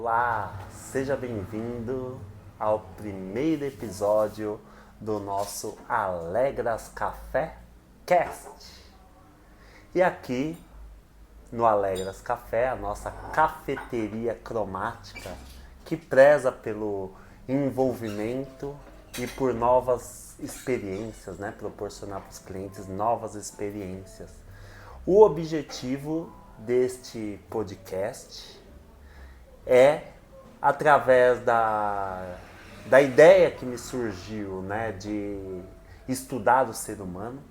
Olá, seja bem-vindo ao primeiro episódio do nosso Alegras Café Cast. E aqui no Alegras Café, a nossa cafeteria cromática que preza pelo envolvimento e por novas experiências, né? Proporcionar para os clientes novas experiências. O objetivo deste podcast é, através da ideia que me surgiu, né, de estudar o ser humano,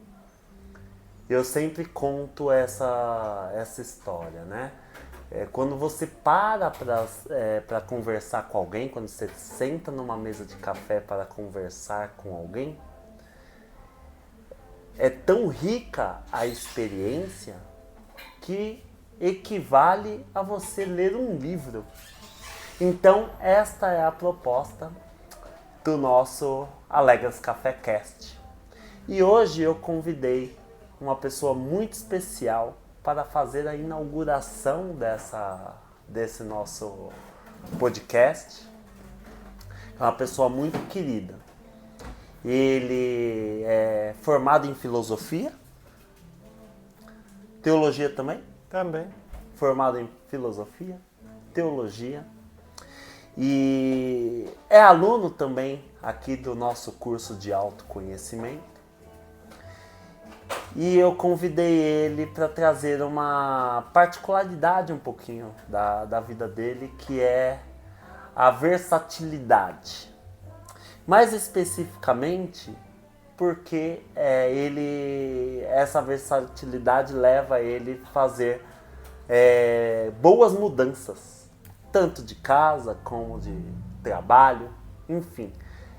eu sempre conto essa história, né? Quando você para conversar com alguém, quando você senta numa mesa de café para conversar com alguém, é tão rica a experiência que equivale a você ler um livro. Então, esta é a proposta do nosso Alegras Café Cast. E hoje eu convidei uma pessoa muito especial para fazer a inauguração desse nosso podcast. É uma pessoa muito querida. Ele é formado em filosofia, teologia também? Também. Formado em filosofia, teologia e é aluno também aqui do nosso curso de autoconhecimento. E eu convidei ele para trazer uma particularidade um pouquinho da vida dele, que é a versatilidade. Mais especificamente porque essa versatilidade leva ele a fazer boas mudanças, tanto de casa como de trabalho, enfim.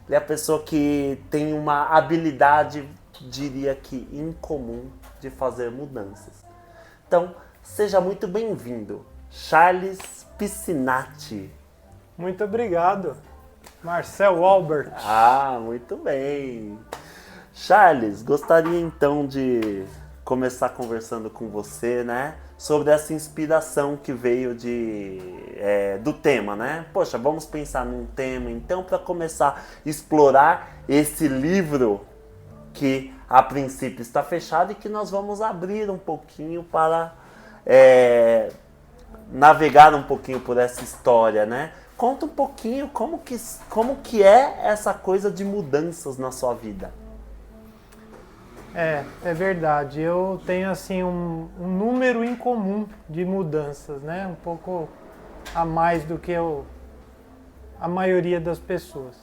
Ele é a pessoa que tem uma habilidade, diria que incomum, de fazer mudanças. Então, seja muito bem-vindo, Charles Piscinati. Muito obrigado, Marcel Albert. Ah, muito bem. Charles, gostaria então de começar conversando com você, né, sobre essa inspiração que veio do tema, né? Poxa, vamos pensar num tema então para começar a explorar esse livro que a princípio está fechado e que nós vamos abrir um pouquinho para navegar um pouquinho por essa história, né? Conta um pouquinho como que é essa coisa de mudanças na sua vida. É verdade. Eu tenho assim um número incomum de mudanças, né? Um pouco a mais do que a maioria das pessoas.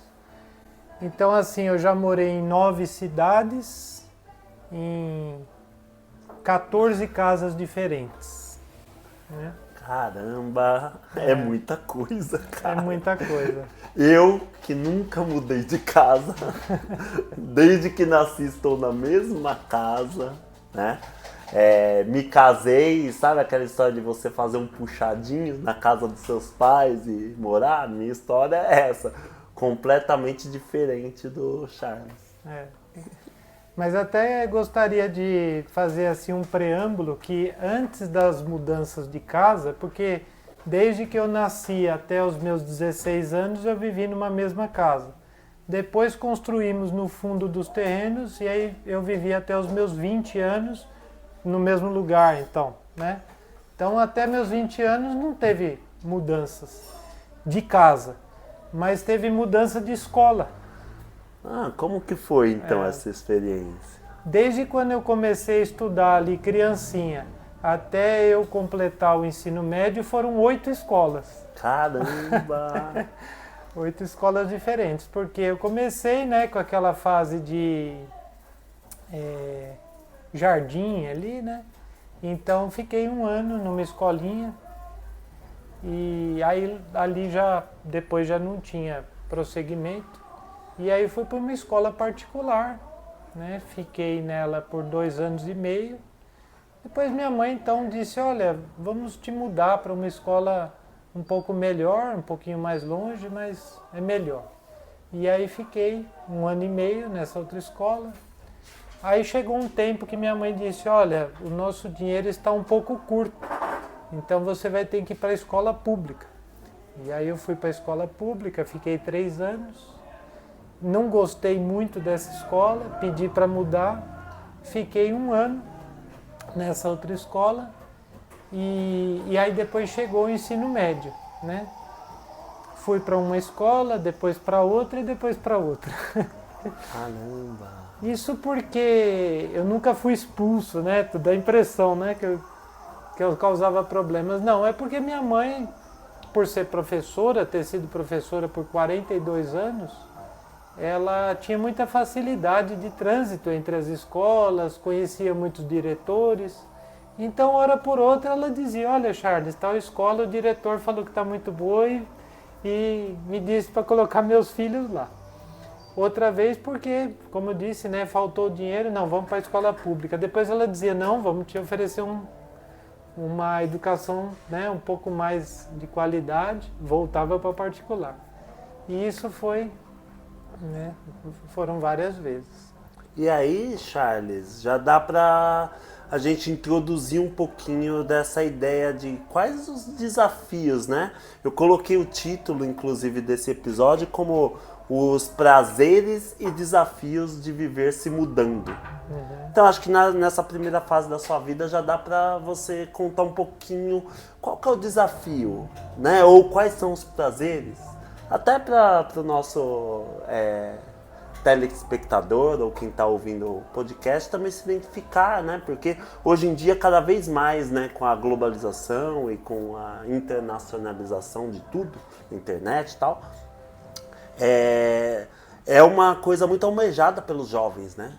Então assim, eu já morei em 9 cidades, em 14 casas diferentes, né? Caramba, é muita coisa, cara. É muita coisa. Eu, que nunca mudei de casa, desde que nasci estou na mesma casa, né? Me casei, sabe aquela história de você fazer um puxadinho na casa dos seus pais e morar? Minha história é essa, completamente diferente do Charles. Mas até gostaria de fazer assim um preâmbulo que antes das mudanças de casa, porque desde que eu nasci até os meus 16 anos eu vivi numa mesma casa. Depois construímos no fundo dos terrenos e aí eu vivi até os meus 20 anos no mesmo lugar, então, né? Então até meus 20 anos não teve mudanças de casa, mas teve mudança de escola. Ah, como que foi então essa experiência? Desde quando eu comecei a estudar ali, criancinha, até eu completar o ensino médio, foram 8 escolas. Caramba! 8 escolas diferentes, porque eu comecei, né, com aquela fase de jardim ali, né? Então fiquei um ano numa escolinha e aí ali depois já não tinha prosseguimento. E aí fui para uma escola particular, né? Fiquei nela por 2 anos e meio. Depois minha mãe então disse, olha, vamos te mudar para uma escola um pouco melhor, um pouquinho mais longe, mas é melhor. E aí fiquei 1 ano e meio nessa outra escola. Aí chegou um tempo que minha mãe disse, olha, o nosso dinheiro está um pouco curto, então você vai ter que ir para a escola pública. E aí eu fui para a escola pública, fiquei 3 anos, não gostei muito dessa escola, pedi para mudar, fiquei 1 ano nessa outra escola e aí depois chegou o ensino médio, né? Fui para uma escola, depois para outra e depois para outra. Caramba! Isso porque eu nunca fui expulso, né? Dá a impressão, né? Que eu causava problemas. Não, é porque minha mãe, por ser professora, ter sido professora por 42 anos, ela tinha muita facilidade de trânsito entre as escolas, conhecia muitos diretores. Então, hora por outra, ela dizia, olha, Charles, tal escola, o diretor falou que está muito boa e me disse para colocar meus filhos lá. Outra vez porque, como eu disse, né, faltou dinheiro, não, vamos para a escola pública. Depois ela dizia, não, vamos te oferecer uma educação, né, um pouco mais de qualidade, voltava para particular. E isso foi, né, foram várias vezes. E aí, Charles, já dá para a gente introduzir um pouquinho dessa ideia de quais os desafios, né? Eu coloquei o título, inclusive, desse episódio como os prazeres e desafios de viver se mudando. Uhum. Então acho que nessa primeira fase da sua vida já dá para você contar um pouquinho qual que é o desafio, né? Ou quais são os prazeres, até para o nosso telespectador ou quem está ouvindo o podcast também se identificar, né? Porque hoje em dia cada vez mais, né, com a globalização e com a internacionalização de tudo, internet e tal, é uma coisa muito almejada pelos jovens, né?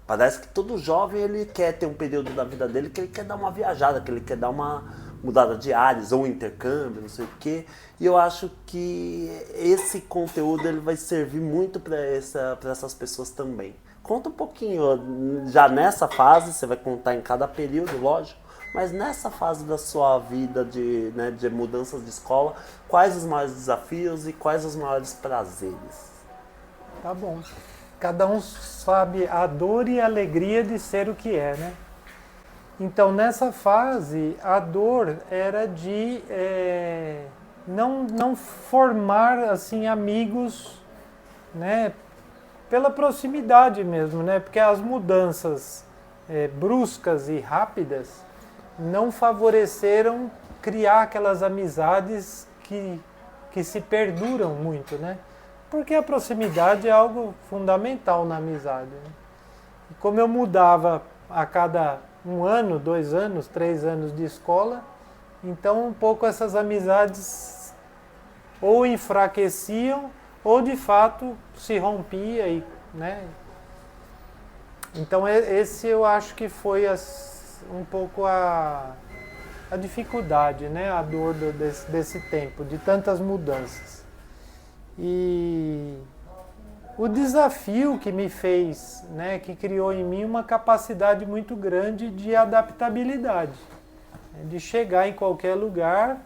Parece que todo jovem ele quer ter um período da vida dele que ele quer dar uma viajada, que ele quer dar uma mudada de ares ou um intercâmbio, não sei o quê. E eu acho que esse conteúdo ele vai servir muito para essas pessoas também. Conta um pouquinho, já nessa fase, você vai contar em cada período, lógico, mas nessa fase da sua vida de mudanças de escola, quais os maiores desafios e quais os maiores prazeres? Tá bom. Cada um sabe a dor e a alegria de ser o que é, né? Então, nessa fase, a dor era de não formar, assim, amigos, né? Pela proximidade mesmo, né? Porque as mudanças bruscas e rápidas não favoreceram criar aquelas amizades que se perduram muito, né? Porque a proximidade é algo fundamental na amizade, né? E como eu mudava a cada 1 ano, 2 anos, 3 anos de escola, então um pouco essas amizades ou enfraqueciam ou de fato se rompia, né? Então esse eu acho que foi um pouco a dificuldade, né? A dor desse tempo, de tantas mudanças. E o desafio que me fez, né, que criou em mim uma capacidade muito grande de adaptabilidade, de chegar em qualquer lugar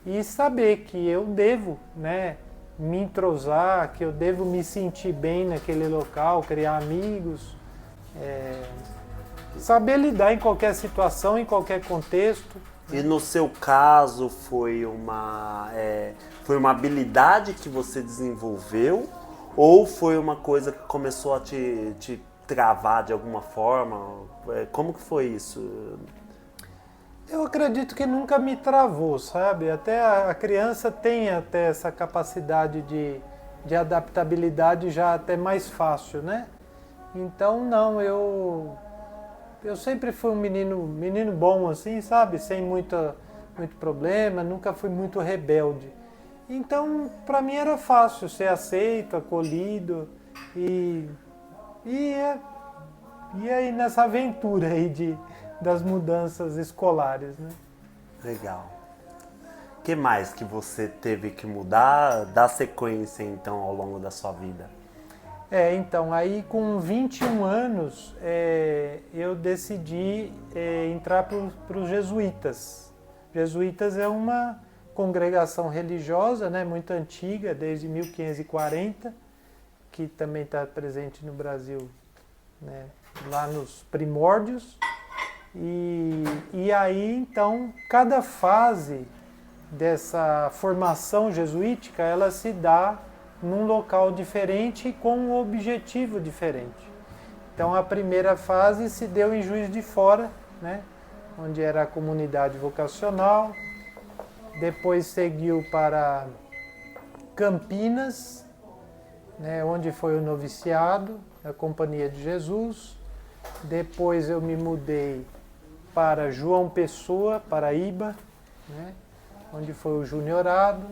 e saber que eu devo, né, me entrosar, que eu devo me sentir bem naquele local, criar amigos, saber lidar em qualquer situação, em qualquer contexto. E no seu caso foi uma habilidade que você desenvolveu ou foi uma coisa que começou a te travar de alguma forma? Como que foi isso? Eu acredito que nunca me travou, sabe? Até a criança tem até essa capacidade de adaptabilidade já até mais fácil, né? Então não, eu sempre fui um menino bom assim, sabe? Sem muito problema, nunca fui muito rebelde. Então, para mim era fácil ser aceito, acolhido e aí nessa aventura aí das mudanças escolares, né? Legal. O que mais que você teve que mudar, dar sequência então ao longo da sua vida? Então, aí com 21 anos eu decidi entrar para os jesuítas. Jesuítas é uma congregação religiosa, né, muito antiga, desde 1540, que também está presente no Brasil, né, lá nos primórdios. E aí, então, cada fase dessa formação jesuítica, ela se dá num local diferente e com um objetivo diferente. Então a primeira fase se deu em Juiz de Fora, né, onde era a comunidade vocacional, depois seguiu para Campinas, né, onde foi o noviciado, a Companhia de Jesus. Depois eu me mudei para João Pessoa, Paraíba, né, onde foi o juniorado.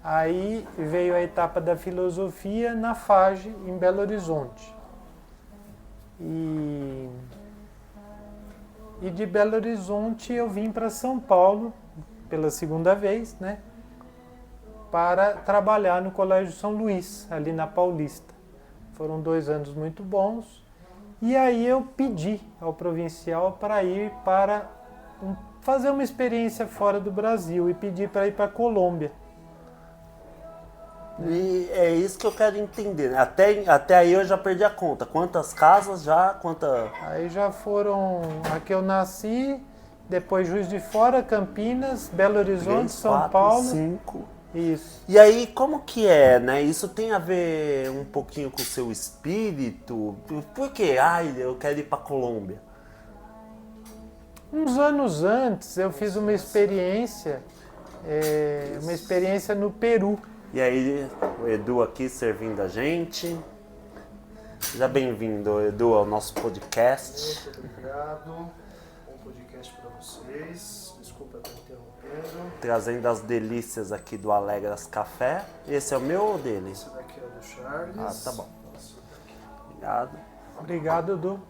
Aí veio a etapa da filosofia na FAGE, em Belo Horizonte. E de Belo Horizonte eu vim para São Paulo pela segunda vez, né, para trabalhar no Colégio São Luís, ali na Paulista. Foram 2 anos muito bons. E aí eu pedi ao provincial para ir para fazer uma experiência fora do Brasil e pedi para ir para a Colômbia. E é isso que eu quero entender. Até aí eu já perdi a conta. Quantas casas já? Aí já foram a que eu nasci, depois Juiz de Fora, Campinas, Belo Horizonte, 3, São 4, Paulo. 5. Isso. E aí, como que é, né? Isso tem a ver um pouquinho com o seu espírito? Por quê? Ai, eu quero ir pra Colômbia. Uns anos antes eu fiz uma experiência no Peru. E aí, o Edu aqui servindo a gente. Seja bem-vindo, Edu, ao nosso podcast. Muito obrigado. Bom podcast para vocês. Desculpa estar interrompendo. Trazendo as delícias aqui do Alegras Café. Esse é o meu ou dele? Esse daqui é o do Charles. Ah, tá bom. Nossa, Obrigado. Obrigado, Edu.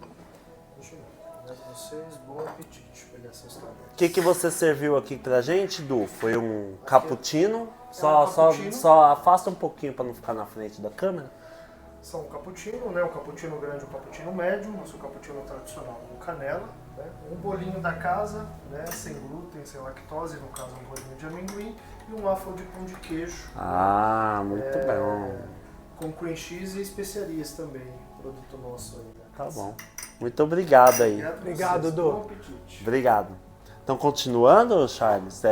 obrigado a vocês. Bom apetite. Deixa eu pegar essas tabelas. O que você serviu aqui pra gente, Du? Foi um cappuccino? cappuccino. Só afasta um pouquinho para não ficar na frente da câmera. São um cappuccino, né? Um cappuccino grande e um cappuccino médio. Nosso cappuccino tradicional com canela. Né? Um bolinho da casa, né? Sem glúten, sem lactose, no caso um bolinho de amendoim. E um waffle de pão de queijo. Ah, muito bom. Com cream cheese e especiarias também. Produto nosso aí da Tá casa. bom. Muito obrigado aí. Obrigado, vocês. Edu. Bom apetite. Obrigado. Então, continuando, Charles,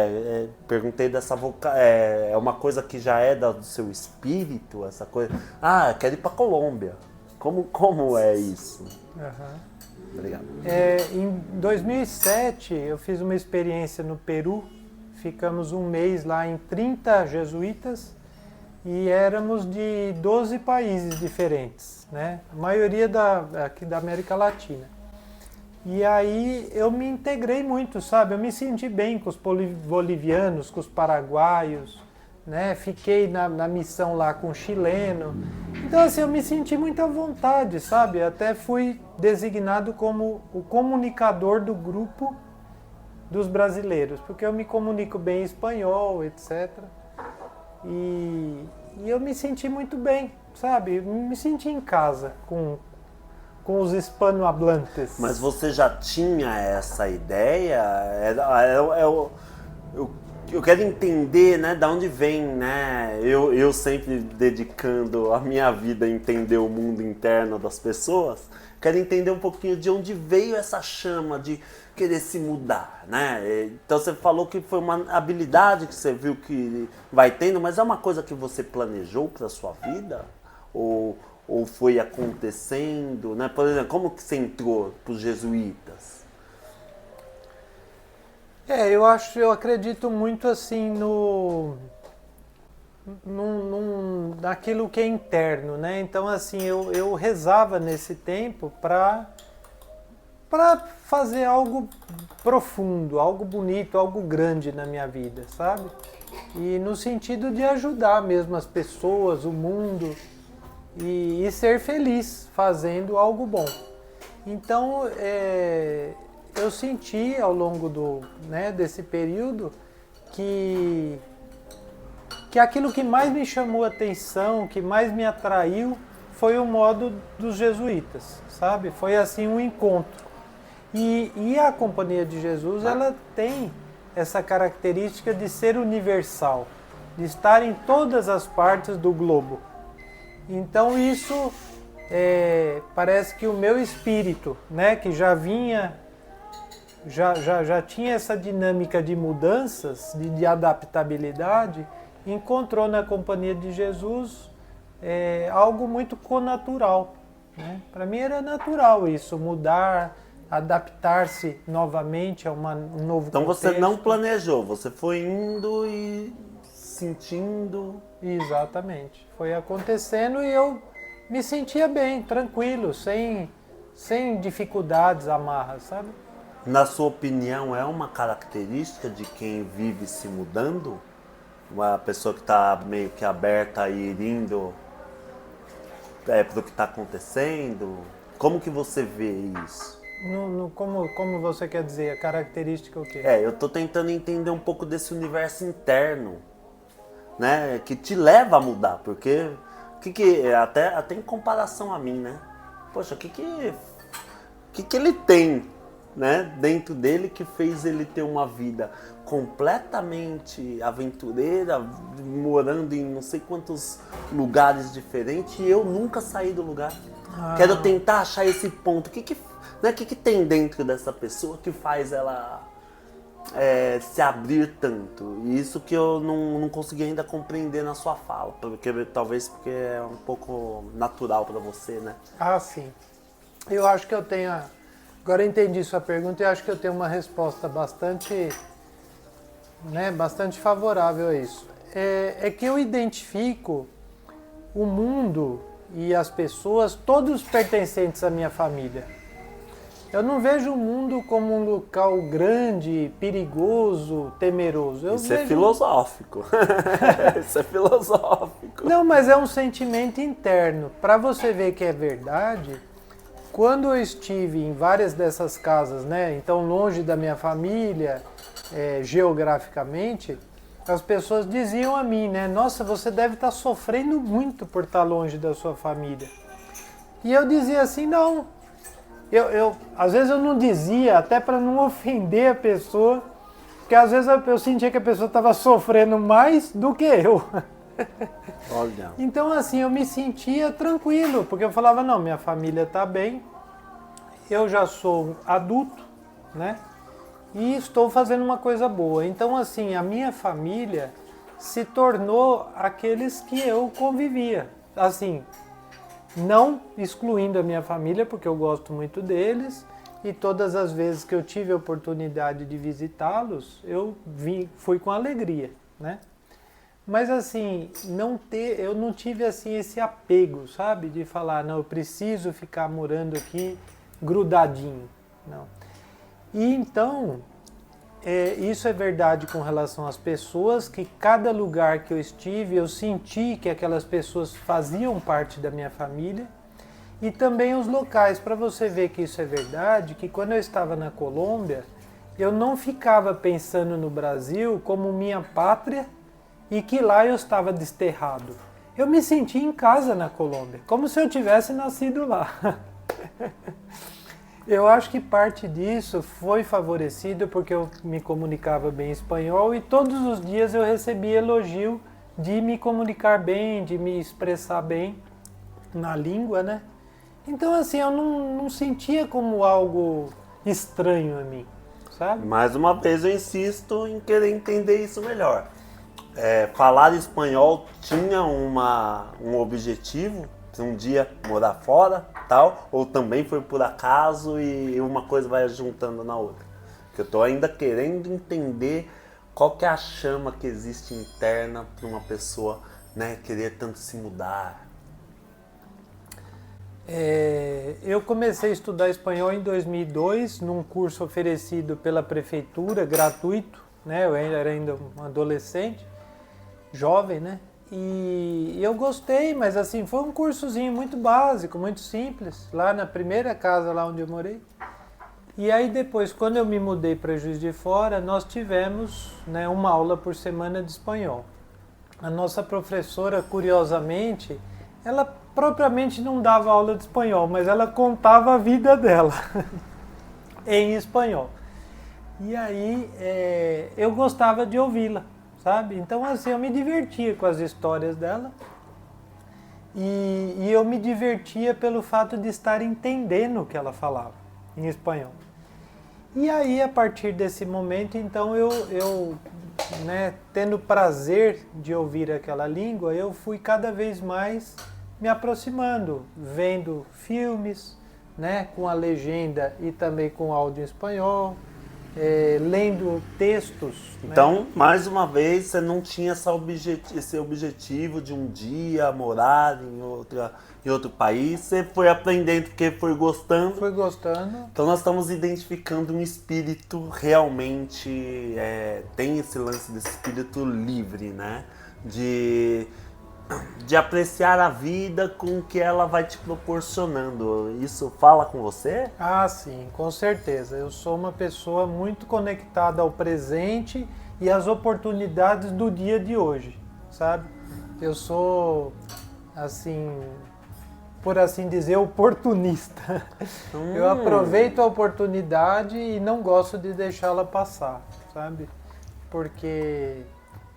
perguntei dessa é uma coisa que já é do seu espírito, essa coisa. Ah, quero ir para Colômbia. Como é isso? Uhum. Obrigado. Em 2007 eu fiz uma experiência no Peru. Ficamos um mês lá em 30 jesuítas e éramos de 12 países diferentes, né? A maioria aqui da América Latina. E aí eu me integrei muito, sabe? Eu me senti bem com os bolivianos, com os paraguaios, né? Fiquei na missão lá com o chileno. Então assim, eu me senti muito à vontade, sabe? Até fui designado como o comunicador do grupo dos brasileiros, porque eu me comunico bem em espanhol, etc. E eu me senti muito bem, sabe? Me senti em casa com os hispanohablantes. Mas você já tinha essa ideia? Eu quero entender, né, da onde vem, né? Eu sempre dedicando a minha vida a entender o mundo interno das pessoas. Quero entender um pouquinho de onde veio essa chama de querer se mudar, né? Então você falou que foi uma habilidade que você viu que vai tendo, mas é uma coisa que você planejou para sua vida? Ou foi acontecendo, né? Por exemplo, como que você entrou para os jesuítas? Eu acredito muito assim naquilo que é interno, né? Então assim, eu rezava nesse tempo para fazer algo profundo, algo bonito, algo grande na minha vida, sabe? E no sentido de ajudar mesmo as pessoas, o mundo, e ser feliz fazendo algo bom. Então, eu senti ao longo desse período que aquilo que mais me chamou a atenção, que mais me atraiu, foi o modo dos jesuítas, sabe? Foi assim um encontro. E a Companhia de Jesus, ela tem essa característica de ser universal, de estar em todas as partes do globo. Então isso parece que o meu espírito, né, que já vinha já tinha essa dinâmica de mudanças, de adaptabilidade, encontrou na Companhia de Jesus algo muito connatural, né? Para mim era natural isso, mudar, adaptar-se novamente a um novo Então contexto. você não planejou, você foi indo e sentindo. Exatamente. Foi acontecendo e eu me sentia bem, tranquilo, sem dificuldades, amarras, sabe? Na sua opinião, é uma característica de quem vive se mudando? Uma pessoa que está meio que aberta a ir indo para o que está acontecendo? Como que você vê isso? Como você quer dizer? A característica o quê? Eu estou tentando entender um pouco desse universo interno, né? Que te leva a mudar, porque até em comparação a mim, né? Poxa, o que ele tem, né, dentro dele que fez ele ter uma vida completamente aventureira, morando em não sei quantos lugares diferentes e eu nunca saí do lugar. Quero tentar achar esse ponto. O que tem dentro dessa pessoa que faz ela se abrir tanto? E isso que eu não consegui ainda compreender na sua fala, talvez porque é um pouco natural para você, né? Ah, sim. Eu acho que eu tenho... Agora eu entendi sua pergunta e acho que eu tenho uma resposta bastante favorável a isso. É que eu identifico o mundo e as pessoas, todos pertencentes à minha família. Eu não vejo o mundo como um local grande, perigoso, temeroso. Isso é filosófico. Isso é filosófico. Não, mas é um sentimento interno. Para você ver que é verdade, quando eu estive em várias dessas casas, né, então longe da minha família, geograficamente, as pessoas diziam a mim, né, nossa, você deve estar sofrendo muito por estar longe da sua família. E eu dizia assim, não. Às vezes eu não dizia, até para não ofender a pessoa, porque às vezes eu sentia que a pessoa estava sofrendo mais do que eu. Olha. Então assim, eu me sentia tranquilo, porque eu falava, não, minha família está bem, eu já sou adulto, né? E estou fazendo uma coisa boa. Então assim, a minha família se tornou aqueles que eu convivia. Assim, não excluindo a minha família, porque eu gosto muito deles, e todas as vezes que eu tive a oportunidade de visitá-los, fui com alegria, né? Mas assim, eu não tive assim esse apego, sabe? De falar, não, eu preciso ficar morando aqui grudadinho, não. E então, isso é verdade com relação às pessoas, que cada lugar que eu estive, eu senti que aquelas pessoas faziam parte da minha família. E também os locais, para você ver que isso é verdade, que quando eu estava na Colômbia, eu não ficava pensando no Brasil como minha pátria e que lá eu estava desterrado. Eu me senti em casa na Colômbia, como se eu tivesse nascido lá. Eu acho que parte disso foi favorecido porque eu me comunicava bem espanhol e todos os dias eu recebia elogio de me comunicar bem, de me expressar bem na língua, né? Então assim, eu não sentia como algo estranho a mim, sabe? Mais uma vez eu insisto em querer entender isso melhor. Falar espanhol tinha um objetivo? Um dia morar fora, tal, ou também foi por acaso e uma coisa vai juntando na outra? Porque eu estou ainda querendo entender qual que é a chama que existe interna para uma pessoa, né, querer tanto se mudar. Eu comecei a estudar espanhol em 2002, num curso oferecido pela prefeitura, gratuito, né? Eu era ainda um adolescente, jovem, né? E eu gostei, mas assim, foi um cursozinho muito básico, muito simples, lá na primeira casa lá onde eu morei. E aí depois, quando eu me mudei para Juiz de Fora, nós tivemos, né, uma aula por semana de espanhol. A nossa professora, curiosamente, ela propriamente não dava aula de espanhol, mas ela contava a vida dela em espanhol. E aí eu gostava de ouvi-la, sabe? Então assim, eu me divertia com as histórias dela e eu me divertia pelo fato de estar entendendo o que ela falava em espanhol. E aí, a partir desse momento, então, eu né, tendo prazer de ouvir aquela língua, eu fui cada vez mais me aproximando, vendo filmes, né, com a legenda e também com áudio em espanhol, lendo textos. Então, né? mais uma vez, você não tinha esse objetivo de um dia morar em outro país, você foi aprendendo porque foi gostando. Fui gostando. Então nós estamos identificando um espírito realmente, tem esse lance desse espírito livre, né? De apreciar a vida com o que ela vai te proporcionando. Isso fala com você? Ah, sim, com certeza. Eu sou uma pessoa muito conectada ao presente e às oportunidades do dia de hoje, sabe? Eu sou, assim, por assim dizer, oportunista. Eu aproveito a oportunidade e não gosto de deixá-la passar, sabe? Porque,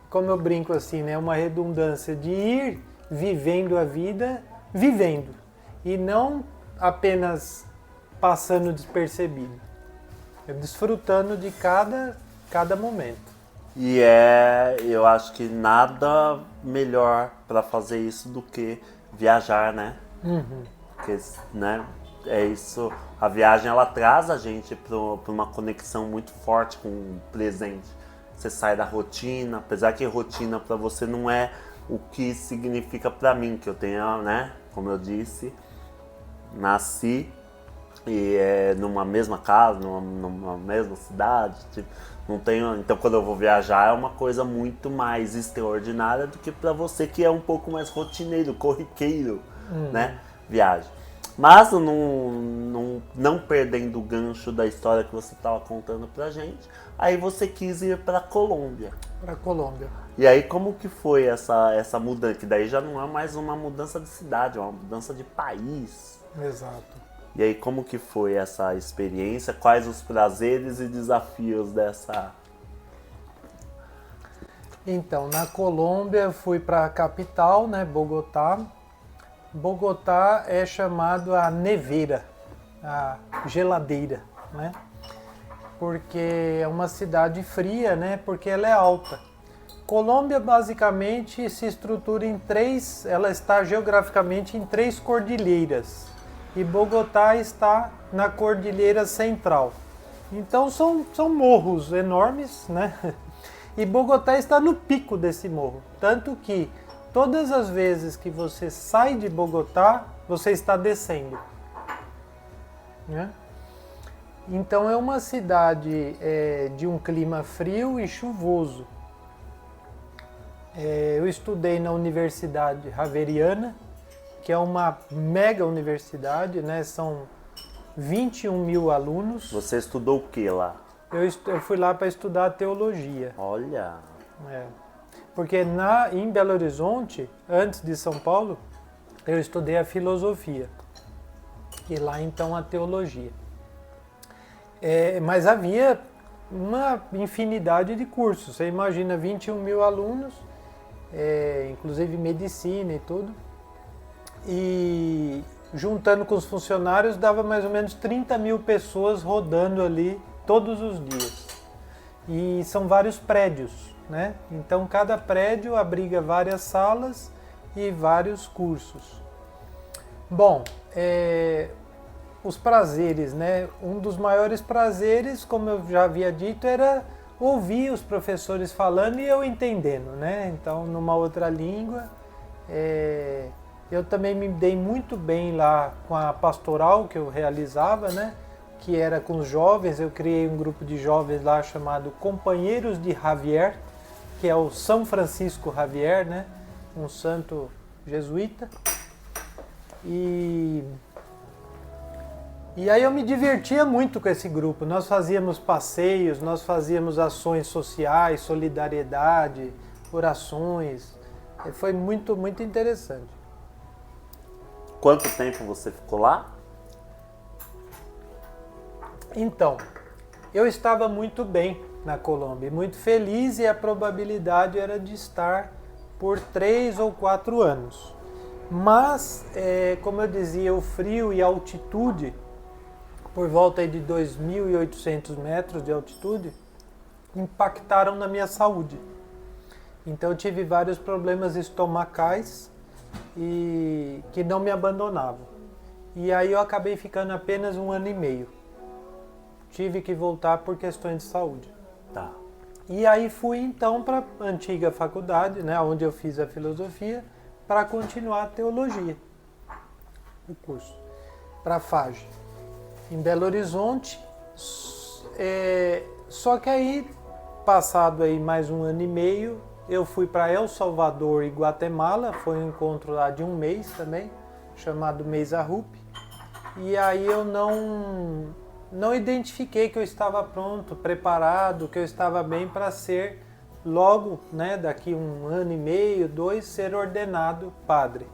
como eu brinco assim, né, uma redundância de ir vivendo a vida, vivendo, e não apenas passando despercebido, desfrutando de cada momento. E eu acho que nada melhor para fazer isso do que viajar, né? Porque, né, é isso, a viagem ela traz a gente para uma conexão muito forte com o presente. Você sai da rotina, apesar que rotina para você não é o que significa para mim, que eu tenho, né, como eu disse, nasci e numa mesma casa, numa mesma cidade, tipo, não tenho, então quando eu vou viajar é uma coisa muito mais extraordinária do que para você que é um pouco mais rotineiro, corriqueiro, né, viagem. Mas não perdendo o gancho da história que você estava contando pra gente, aí você quis ir pra Colômbia. Para Colômbia. E aí como que foi essa mudança? Que daí já não é mais uma mudança de cidade, é uma mudança de país. Exato. E aí como que foi essa experiência? Quais os prazeres e desafios dessa... Então, na Colômbia eu fui para a capital, né, Bogotá. Bogotá é chamado a neveira, a geladeira, né? Porque é uma cidade fria, né? Porque ela é alta. Colômbia basicamente se estrutura em ela está geograficamente em 3 cordilheiras. E Bogotá está na cordilheira central. Então são morros enormes, né? E Bogotá está no pico desse morro. Tanto que todas as vezes que você sai de Bogotá, você está descendo. Né? Então é uma cidade de um clima frio e chuvoso. Eu estudei na Universidade Javeriana, que é uma mega universidade, né? São 21 mil alunos. Você estudou o que lá? Eu fui lá para estudar teologia. Olha... Porque em Belo Horizonte, antes de São Paulo, eu estudei a filosofia. E lá então a teologia. Mas havia uma infinidade de cursos. Você imagina 21 mil alunos, inclusive medicina e tudo. E juntando com os funcionários, dava mais ou menos 30 mil pessoas rodando ali todos os dias. E são vários prédios, né? Então cada prédio abriga várias salas e vários cursos. Bom, os prazeres, né? Um dos maiores prazeres, como eu já havia dito, era ouvir os professores falando e eu entendendo, né? Então, numa outra língua. Eu também me dei muito bem lá com a pastoral que eu realizava, né? Que era com os jovens. Eu criei um grupo de jovens lá chamado Companheiros de Javier, que é o São Francisco Javier, né? Um santo jesuíta. E aí eu me divertia muito com esse grupo. Nós fazíamos passeios, nós fazíamos ações sociais, solidariedade, orações. Foi muito, muito interessante. Quanto tempo você ficou lá? Então, eu estava muito bem na Colômbia, muito feliz, e a probabilidade era de estar por 3 ou 4 anos. Mas, como eu dizia, o frio e a altitude por volta aí de 2.800 metros de altitude, impactaram na minha saúde. Então eu tive vários problemas estomacais e que não me abandonavam. E aí eu acabei ficando apenas 1 ano e meio. Tive que voltar por questões de saúde. Tá. E aí fui então para a antiga faculdade, né, onde eu fiz a filosofia, para continuar a teologia, o curso, para a FAGE, em Belo Horizonte. Só que aí, passado aí mais 1 ano e meio, eu fui para El Salvador e Guatemala, foi um encontro lá de 1 mês também, chamado Mês Arrup. E aí eu não identifiquei que eu estava pronto, preparado, que eu estava bem para ser logo, né, daqui 1 ano e meio, 2, ser ordenado padre.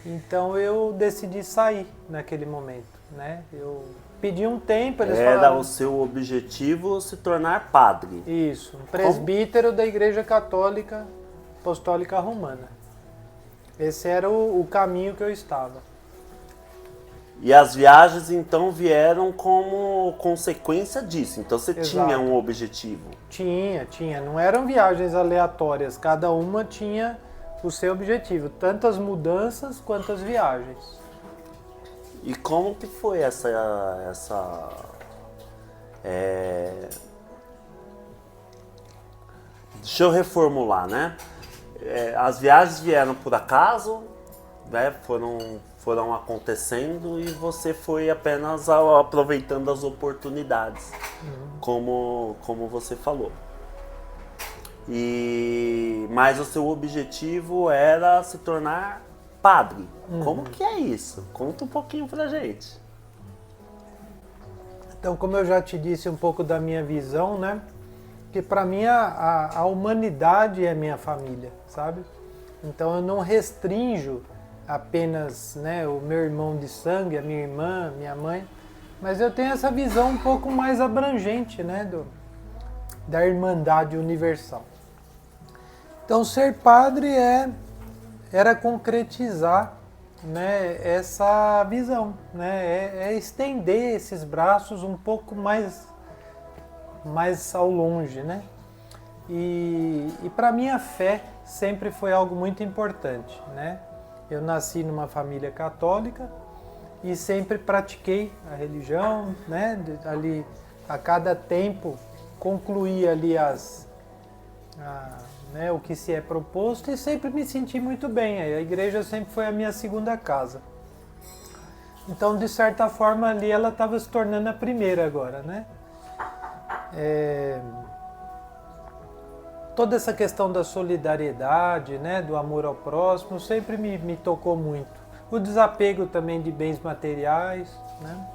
Então eu decidi sair naquele momento, né? Eu pedi um tempo, eles Era falaram... o seu objetivo se tornar padre. Isso, um presbítero da Igreja Católica Apostólica Romana. Esse era o caminho que eu estava. E as viagens então vieram como consequência disso. Então você Exato. tinha um objetivo. Tinha. Não eram viagens aleatórias. Cada uma tinha o seu objetivo. Tanto as mudanças quanto as viagens. E como que foi essa Deixa eu reformular, né? As viagens vieram por acaso, né? Foram acontecendo e você foi apenas aproveitando as oportunidades, como você falou. Mas o seu objetivo era se tornar padre. Como que é isso? Conta um pouquinho pra gente. Então, como eu já te disse um pouco da minha visão, né? Que para mim a humanidade é minha família, sabe? Então eu não restringo apenas, né, o meu irmão de sangue, a minha irmã, minha mãe, mas eu tenho essa visão um pouco mais abrangente, né, da Irmandade Universal. Então ser padre era concretizar, né, essa visão, né, é estender esses braços um pouco mais ao longe, né? E para mim a fé sempre foi algo muito importante, né? Eu nasci numa família católica e sempre pratiquei a religião, né? Ali a cada tempo concluía ali né, o que se é proposto e sempre me senti muito bem. A igreja sempre foi a minha segunda casa. Então, de certa forma, ali ela estava se tornando a primeira agora, né? Toda essa questão da solidariedade, né, do amor ao próximo, sempre me tocou muito. O desapego também de bens materiais, né?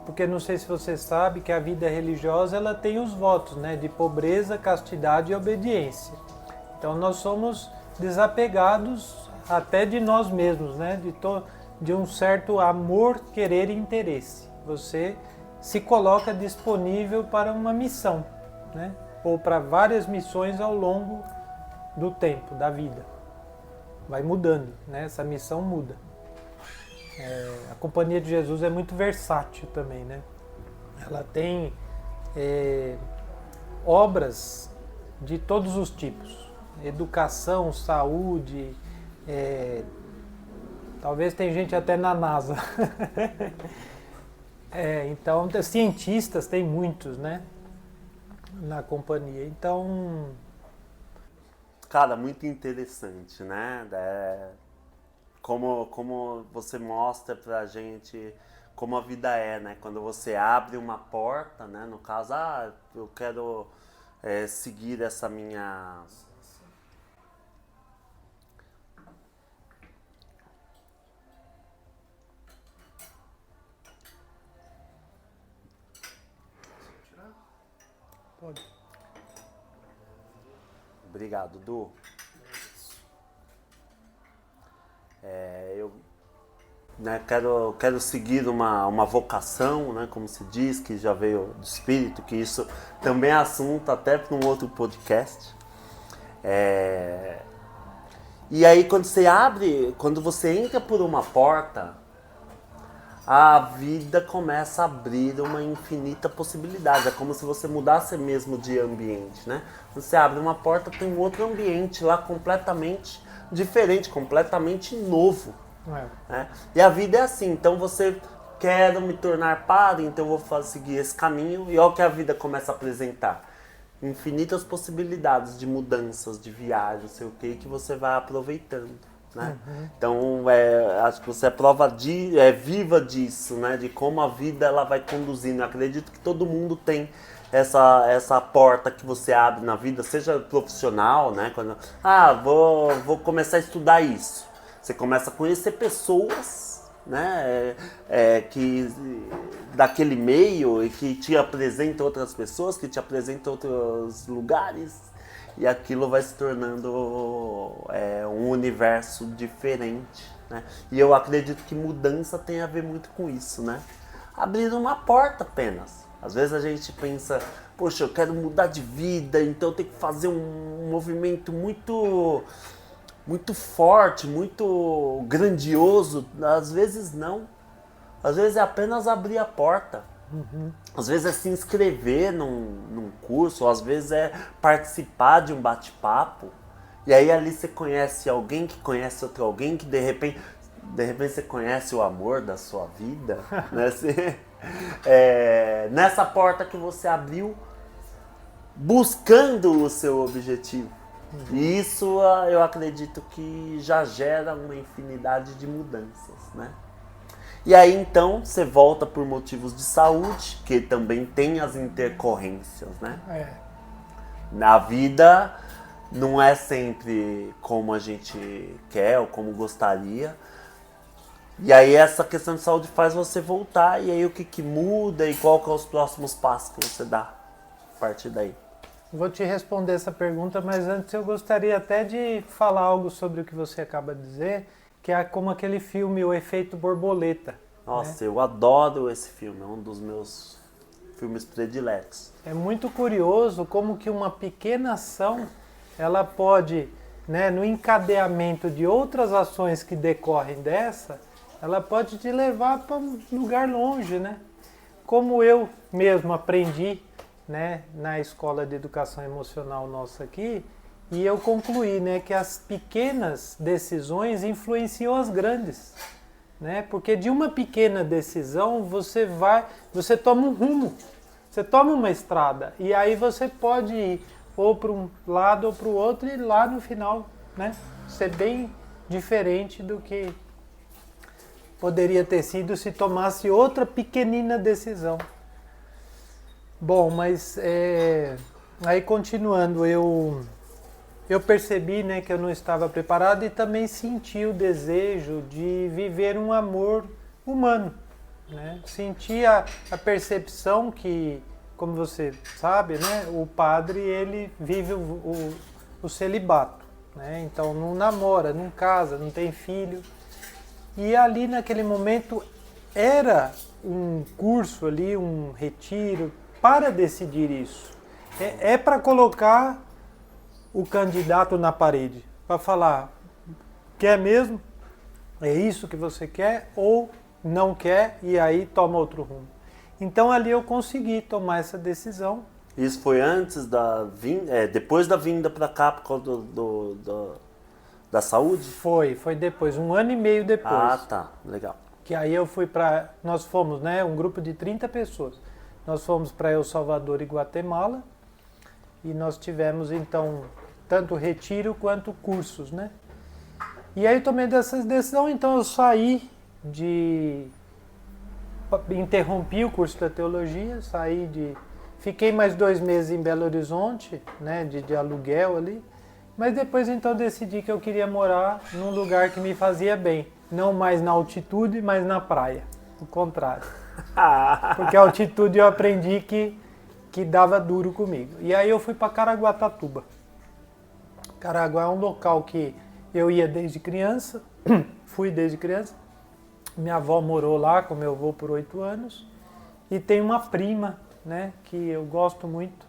Porque não sei se você sabe que a vida religiosa ela tem os votos, né, de pobreza, castidade e obediência. Então nós somos desapegados até de nós mesmos, né, de um certo amor, querer e interesse. Você se coloca disponível para uma missão, né? Ou para várias missões ao longo do tempo, da vida. Vai mudando, né? Essa missão muda. A Companhia de Jesus é muito versátil também, né? Ela tem obras de todos os tipos. Educação, saúde, talvez tem gente até na NASA. Então, cientistas tem muitos, né? Na companhia. Então... Cara, muito interessante, né? Como você mostra pra gente como a vida é, né? Quando você abre uma porta, né? No caso, eu quero seguir essa minha... Pode. Obrigado, Du. Eu quero seguir uma vocação, né, como se diz, que já veio do Espírito, que isso também é assunto até para um outro podcast. E aí quando você entra por uma porta, a vida começa a abrir uma infinita possibilidade. É como se você mudasse mesmo de ambiente, né? Você abre uma porta, tem um outro ambiente lá completamente diferente, completamente novo. Né? E a vida é assim, então você quer me tornar padre, então eu vou seguir esse caminho, e olha o que a vida começa a apresentar. Infinitas possibilidades de mudanças, de viagem, não sei o que você vai aproveitando. Né? Então, acho que você é prova viva disso, né? De como a vida ela vai conduzindo. Eu acredito que todo mundo tem essa porta que você abre na vida, seja profissional, né? Quando, vou começar a estudar isso. Você começa a conhecer pessoas, né? Que daquele meio e que te apresentam outras pessoas, que te apresentam outros lugares. E aquilo vai se tornando um universo diferente, né? E eu acredito que mudança tem a ver muito com isso, né? Abrir uma porta apenas. Às vezes a gente pensa, poxa, eu quero mudar de vida, então eu tenho que fazer um movimento muito, muito forte, muito grandioso. Às vezes não. Às vezes é apenas abrir a porta. Às vezes é se inscrever num curso, ou às vezes é participar de um bate-papo. E aí ali você conhece alguém que conhece outro alguém, que de repente você conhece o amor da sua vida. Né? Nessa porta que você abriu, buscando o seu objetivo. E isso eu acredito que já gera uma infinidade de mudanças, né? E aí então você volta por motivos de saúde, que também tem as intercorrências, né? Na vida não é sempre como a gente quer ou como gostaria. E aí essa questão de saúde faz você voltar, e aí o que muda e qual que é os próximos passos que você dá a partir daí? Vou te responder essa pergunta, mas antes eu gostaria até de falar algo sobre o que você acaba de dizer, que é como aquele filme O Efeito Borboleta. Nossa, né? Eu adoro esse filme, é um dos meus filmes prediletos. É muito curioso como que uma pequena ação, ela pode, né, no encadeamento de outras ações que decorrem dessa, ela pode te levar para um lugar longe, né? Como eu mesmo aprendi, né, na escola de educação emocional nossa aqui, e eu concluí, né, que as pequenas decisões influenciam as grandes, né? Porque de uma pequena decisão você toma um rumo, você toma uma estrada, e aí você pode ir ou para um lado ou para o outro, e lá no final, né, ser bem diferente do que poderia ter sido se tomasse outra pequenina decisão. Bom, mas aí continuando, eu percebi, né, que eu não estava preparado, e também senti o desejo de viver um amor humano, né? Senti a percepção que, como você sabe, né, o padre ele vive o celibato, né? Então não namora, não casa, não tem filho. E ali naquele momento era um curso ali, um retiro para decidir isso. É para colocar o candidato na parede, para falar, quer mesmo? É isso que você quer ou não quer, e aí toma outro rumo. Então ali eu consegui tomar essa decisão. Isso foi antes depois da vinda para cá por causa da saúde? Foi depois, 1 ano e meio depois. Ah, tá, legal. Que aí eu fui nós fomos, né, um grupo de 30 pessoas. Nós fomos para El Salvador e Guatemala, e nós tivemos então tanto retiro quanto cursos, né? E aí eu tomei dessa decisão, então eu interrompi o curso da teologia, fiquei mais 2 meses em Belo Horizonte, né, de aluguel ali, mas depois então decidi que eu queria morar num lugar que me fazia bem, não mais na altitude, mas na praia, o contrário. Porque a altitude eu aprendi que dava duro comigo. E aí eu fui para Caraguatatuba. Caraguá é um local que eu ia desde criança, fui desde criança. Minha avó morou lá com meu avô por 8 anos. E tem uma prima, né, que eu gosto muito,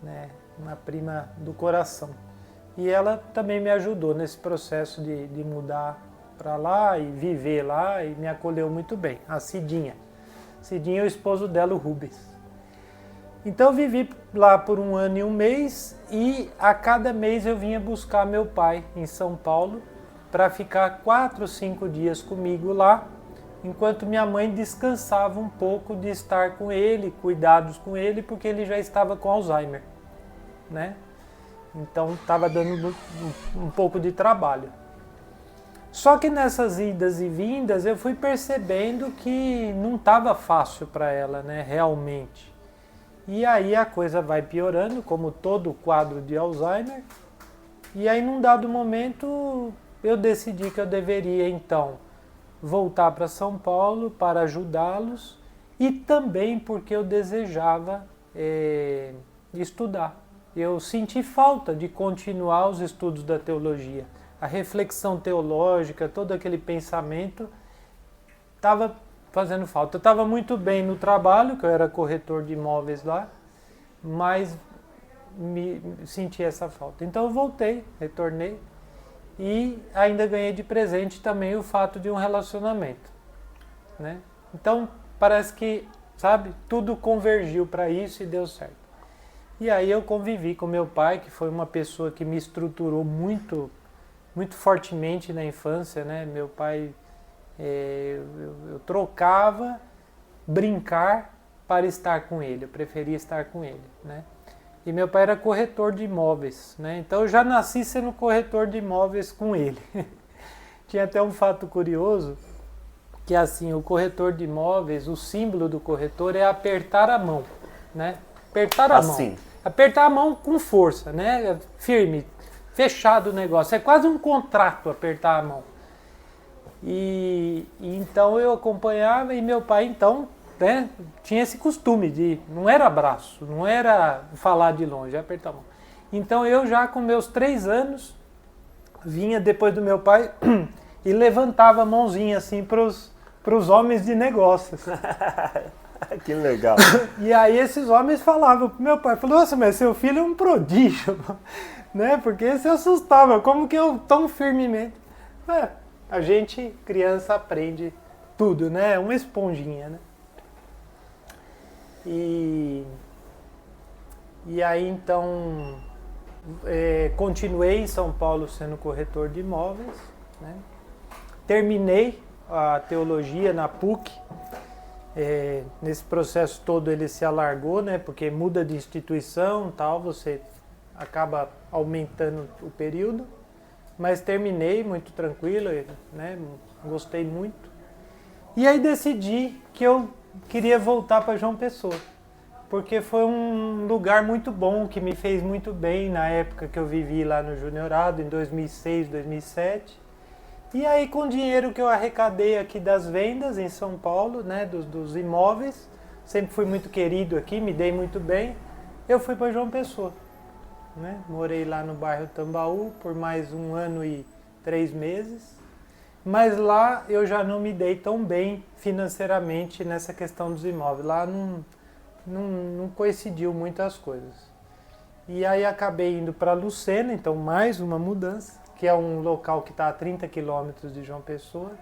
né, uma prima do coração. E ela também me ajudou nesse processo de mudar para lá e viver lá e me acolheu muito bem, a Cidinha. Cidinha é o esposo dela, o Rubens. Então eu vivi lá por 1 ano e 1 mês e a cada mês eu vinha buscar meu pai em São Paulo para ficar 4 ou 5 dias comigo lá, enquanto minha mãe descansava um pouco de estar com ele, cuidados com ele, porque ele já estava com Alzheimer, né? Então estava dando um pouco de trabalho. Só que nessas idas e vindas eu fui percebendo que não estava fácil para ela, né, realmente. E aí a coisa vai piorando, como todo quadro de Alzheimer. E aí num dado momento eu decidi que eu deveria então voltar para São Paulo para ajudá-los e também porque eu desejava estudar. Eu senti falta de continuar os estudos da teologia. A reflexão teológica, todo aquele pensamento estava fazendo falta. Eu estava muito bem no trabalho, que eu era corretor de imóveis lá, mas senti essa falta. Então eu voltei, retornei e ainda ganhei de presente também o fato de um relacionamento, né? Então parece que, sabe, tudo convergiu para isso e deu certo. E aí eu convivi com meu pai, que foi uma pessoa que me estruturou muito fortemente na infância, né? Meu pai, eu trocava brincar para estar com ele, eu preferia estar com ele, né? E meu pai era corretor de imóveis, né? Então eu já nasci sendo corretor de imóveis com ele. Tinha até um fato curioso, que assim, o corretor de imóveis, o símbolo do corretor é apertar a mão, né? Apertar a mão. Apertar a mão com força, né? Firme, fechado o negócio. É quase um contrato apertar a mão. E então eu acompanhava e meu pai então, né, tinha esse costume de, não era abraço, não era falar de longe, é apertar a mão. Então eu já com meus 3 anos vinha depois do meu pai e levantava a mãozinha assim para os homens de negócios. Que legal. E aí esses homens falavam pro meu pai, falou, nossa, mas seu filho é um prodígio, né? Porque se assustava, como que eu tão firmemente... a gente, criança, aprende tudo, né? Uma esponjinha, né? E aí então continuei em São Paulo sendo corretor de imóveis, né? Terminei a teologia na PUC. Nesse processo todo ele se alargou, né? Porque muda de instituição, tal, você acaba aumentando o período, mas terminei muito tranquilo, né? Gostei muito. E aí decidi que eu queria voltar para João Pessoa, porque foi um lugar muito bom, que me fez muito bem na época que eu vivi lá no Juniorado, em 2006, 2007. E aí com o dinheiro que eu arrecadei aqui das vendas em São Paulo, né, dos imóveis, sempre fui muito querido aqui, me dei muito bem, eu fui para João Pessoa, né? Morei lá no bairro Tambaú por mais 1 ano e 3 meses, mas lá eu já não me dei tão bem financeiramente nessa questão dos imóveis, lá não coincidiu muitas coisas. E aí acabei indo para Lucena, então mais uma mudança, que é um local que está a 30 quilômetros de João Pessoa,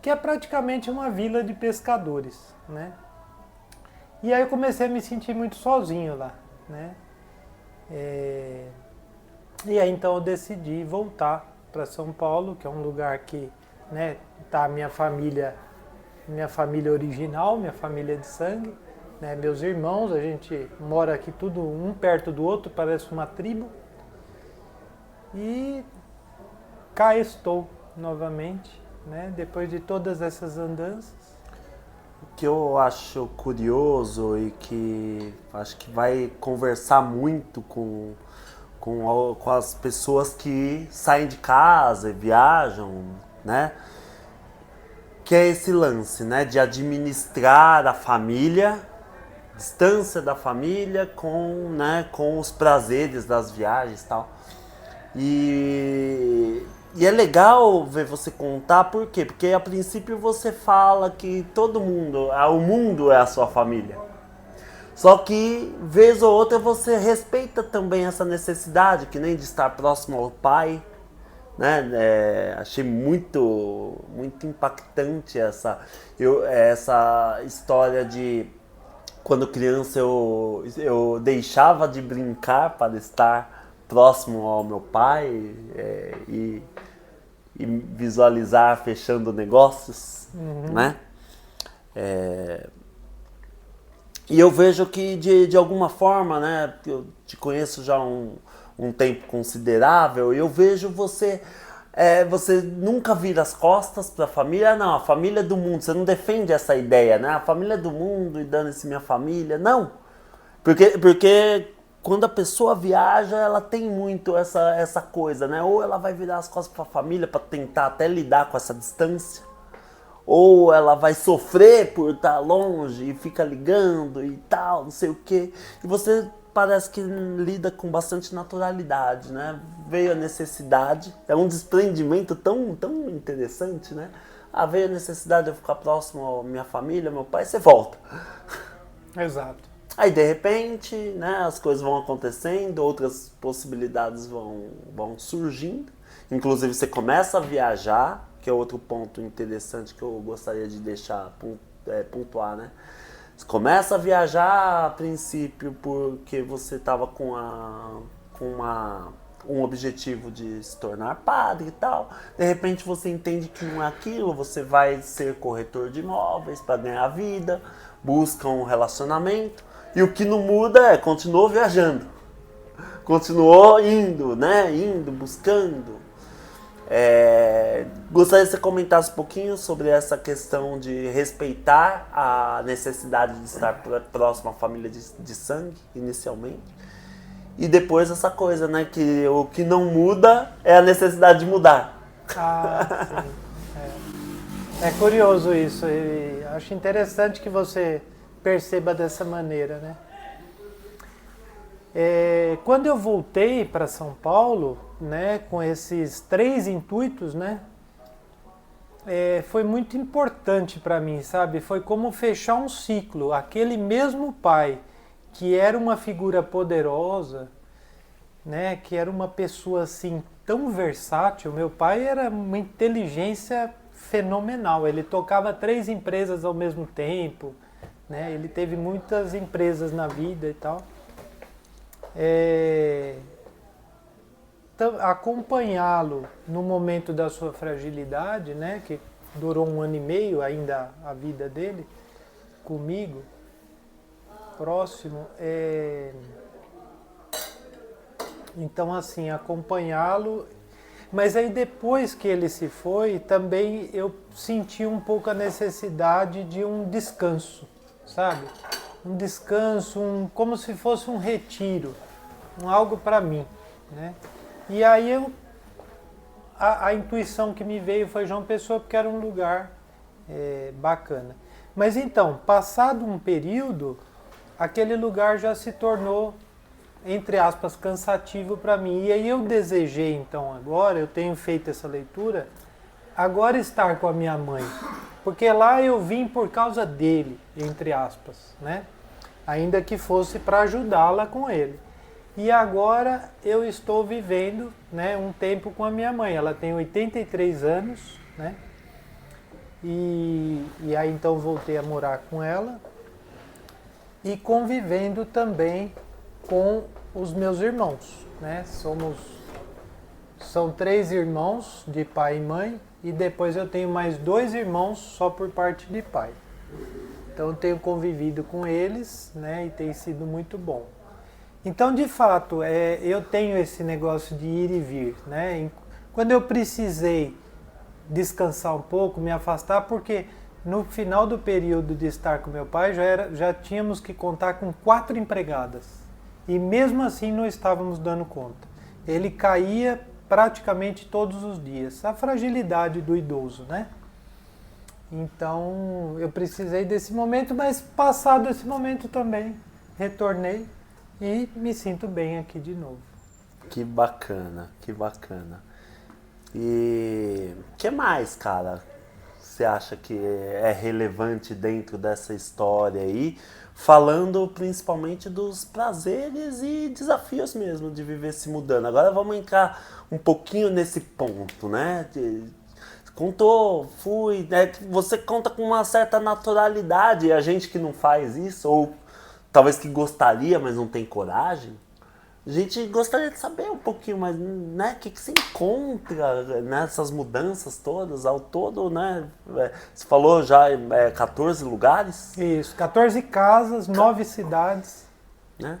que é praticamente uma vila de pescadores, né? E aí eu comecei a me sentir muito sozinho lá, né? E aí então eu decidi voltar para São Paulo, que é um lugar que, né, tá a minha família original, minha família de sangue, né? Meus irmãos, a gente mora aqui tudo um perto do outro, parece uma tribo. E cá estou novamente, né? Depois de todas essas andanças. O que eu acho curioso e que acho que vai conversar muito com as pessoas que saem de casa e viajam, né? Que é esse lance, né? De administrar a família, distância da família com, né, com os prazeres das viagens e tal. E é legal ver você contar, por quê? Porque a princípio você fala que todo mundo, o mundo é a sua família. Só que, vez ou outra, você respeita também essa necessidade, que nem de estar próximo ao pai, né? Achei muito impactante essa história de quando criança eu deixava de brincar para estar próximo ao meu pai e visualizar fechando negócios, né? E eu vejo que de alguma forma, né? Eu te conheço já um tempo considerável, e eu vejo você nunca vira as costas para a família. Não, a família é do mundo. Você não defende essa ideia, né? A família é do mundo e dane-se minha família. Não. Porque quando a pessoa viaja, ela tem muito essa coisa, né? Ou ela vai virar as costas para a família para tentar até lidar com essa distância, ou ela vai sofrer por estar longe e fica ligando e tal, não sei o quê. E você parece que lida com bastante naturalidade, né? Veio a necessidade, é um desprendimento tão interessante, né? Veio a necessidade de eu ficar próximo à minha família, meu pai, você volta. Exato. Aí de repente, né, as coisas vão acontecendo, outras possibilidades vão surgindo. Inclusive você começa a viajar, que é outro ponto interessante que eu gostaria de deixar pontuar, né? Você começa a viajar a princípio porque você estava com um objetivo de se tornar padre e tal. De repente você entende que não é aquilo, você vai ser corretor de imóveis para ganhar vida, busca um relacionamento, e o que não muda continuou viajando, continuou indo, né? Indo, buscando. Gostaria que você comentasse um pouquinho sobre essa questão de respeitar a necessidade de estar próximo à família de sangue, inicialmente, e depois essa coisa, né, que o que não muda é a necessidade de mudar. Sim. É curioso isso, e acho interessante que você perceba dessa maneira, né? Quando eu voltei para São Paulo, né, com esses 3 intuitos, né, foi muito importante para mim, sabe? Foi como fechar um ciclo. Aquele mesmo pai que era uma figura poderosa, né, que era uma pessoa assim tão versátil. Meu pai era uma inteligência fenomenal. Ele tocava 3 empresas ao mesmo tempo, né? Ele teve muitas empresas na vida e tal. Acompanhá-lo no momento da sua fragilidade, né, que durou 1 ano e meio ainda a vida dele comigo, próximo, então assim, acompanhá-lo. Mas aí depois que ele se foi, também eu senti um pouco a necessidade de um descanso, sabe? Um descanso, como se fosse um retiro, algo para mim, né? E aí a intuição que me veio foi João Pessoa, porque era um lugar bacana. Mas então, passado um período, aquele lugar já se tornou, entre aspas, cansativo para mim. E aí eu desejei, então, agora, eu tenho feito essa leitura, agora estar com a minha mãe. Porque lá eu vim por causa dele, entre aspas, né? Ainda que fosse para ajudá-la com ele. E agora eu estou vivendo, né, um tempo com a minha mãe. Ela tem 83 anos, né? E aí então voltei a morar com ela. E convivendo também com os meus irmãos, né? São 3 irmãos de pai e mãe. E depois eu tenho mais 2 irmãos só por parte de pai. Então eu tenho convivido com eles, né? E tem sido muito bom. Então, de fato, eu tenho esse negócio de ir e vir, né? Quando eu precisei descansar um pouco, me afastar, porque no final do período de estar com meu pai, já tínhamos que contar com 4 empregadas. E mesmo assim não estávamos dando conta. Ele caía praticamente todos os dias. A fragilidade do idoso, né? Então, eu precisei desse momento, mas passado esse momento também, retornei. E me sinto bem aqui de novo. Que bacana, que bacana. E o que mais, cara? você acha que é relevante dentro dessa história aí, falando principalmente dos prazeres e desafios mesmo de viver se mudando. Agora vamos entrar um pouquinho nesse ponto, né? Contou, fui, né? Você conta com uma certa naturalidade, e a gente que não faz isso, ou talvez que gostaria, mas não tem coragem, a gente gostaria de saber um pouquinho mais, né? O que você encontra nessas mudanças todas, ao todo, né? Você falou já 14 lugares? Isso, 14 casas, 9 cidades. Né?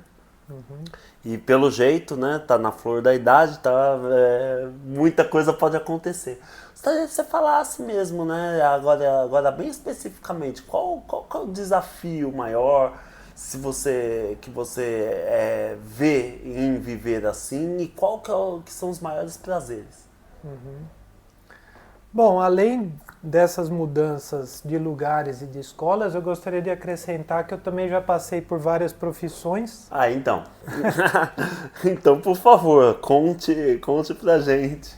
E pelo jeito, né, tá na flor da idade, muita coisa pode acontecer. Gostaria que você falasse mesmo, né, agora bem especificamente, qual é o desafio maior que você vê em viver assim, e que são os maiores prazeres? Bom, além dessas mudanças de lugares e de escolas, eu gostaria de acrescentar que eu também já passei por várias profissões. Ah, então. Então, por favor, conte pra gente.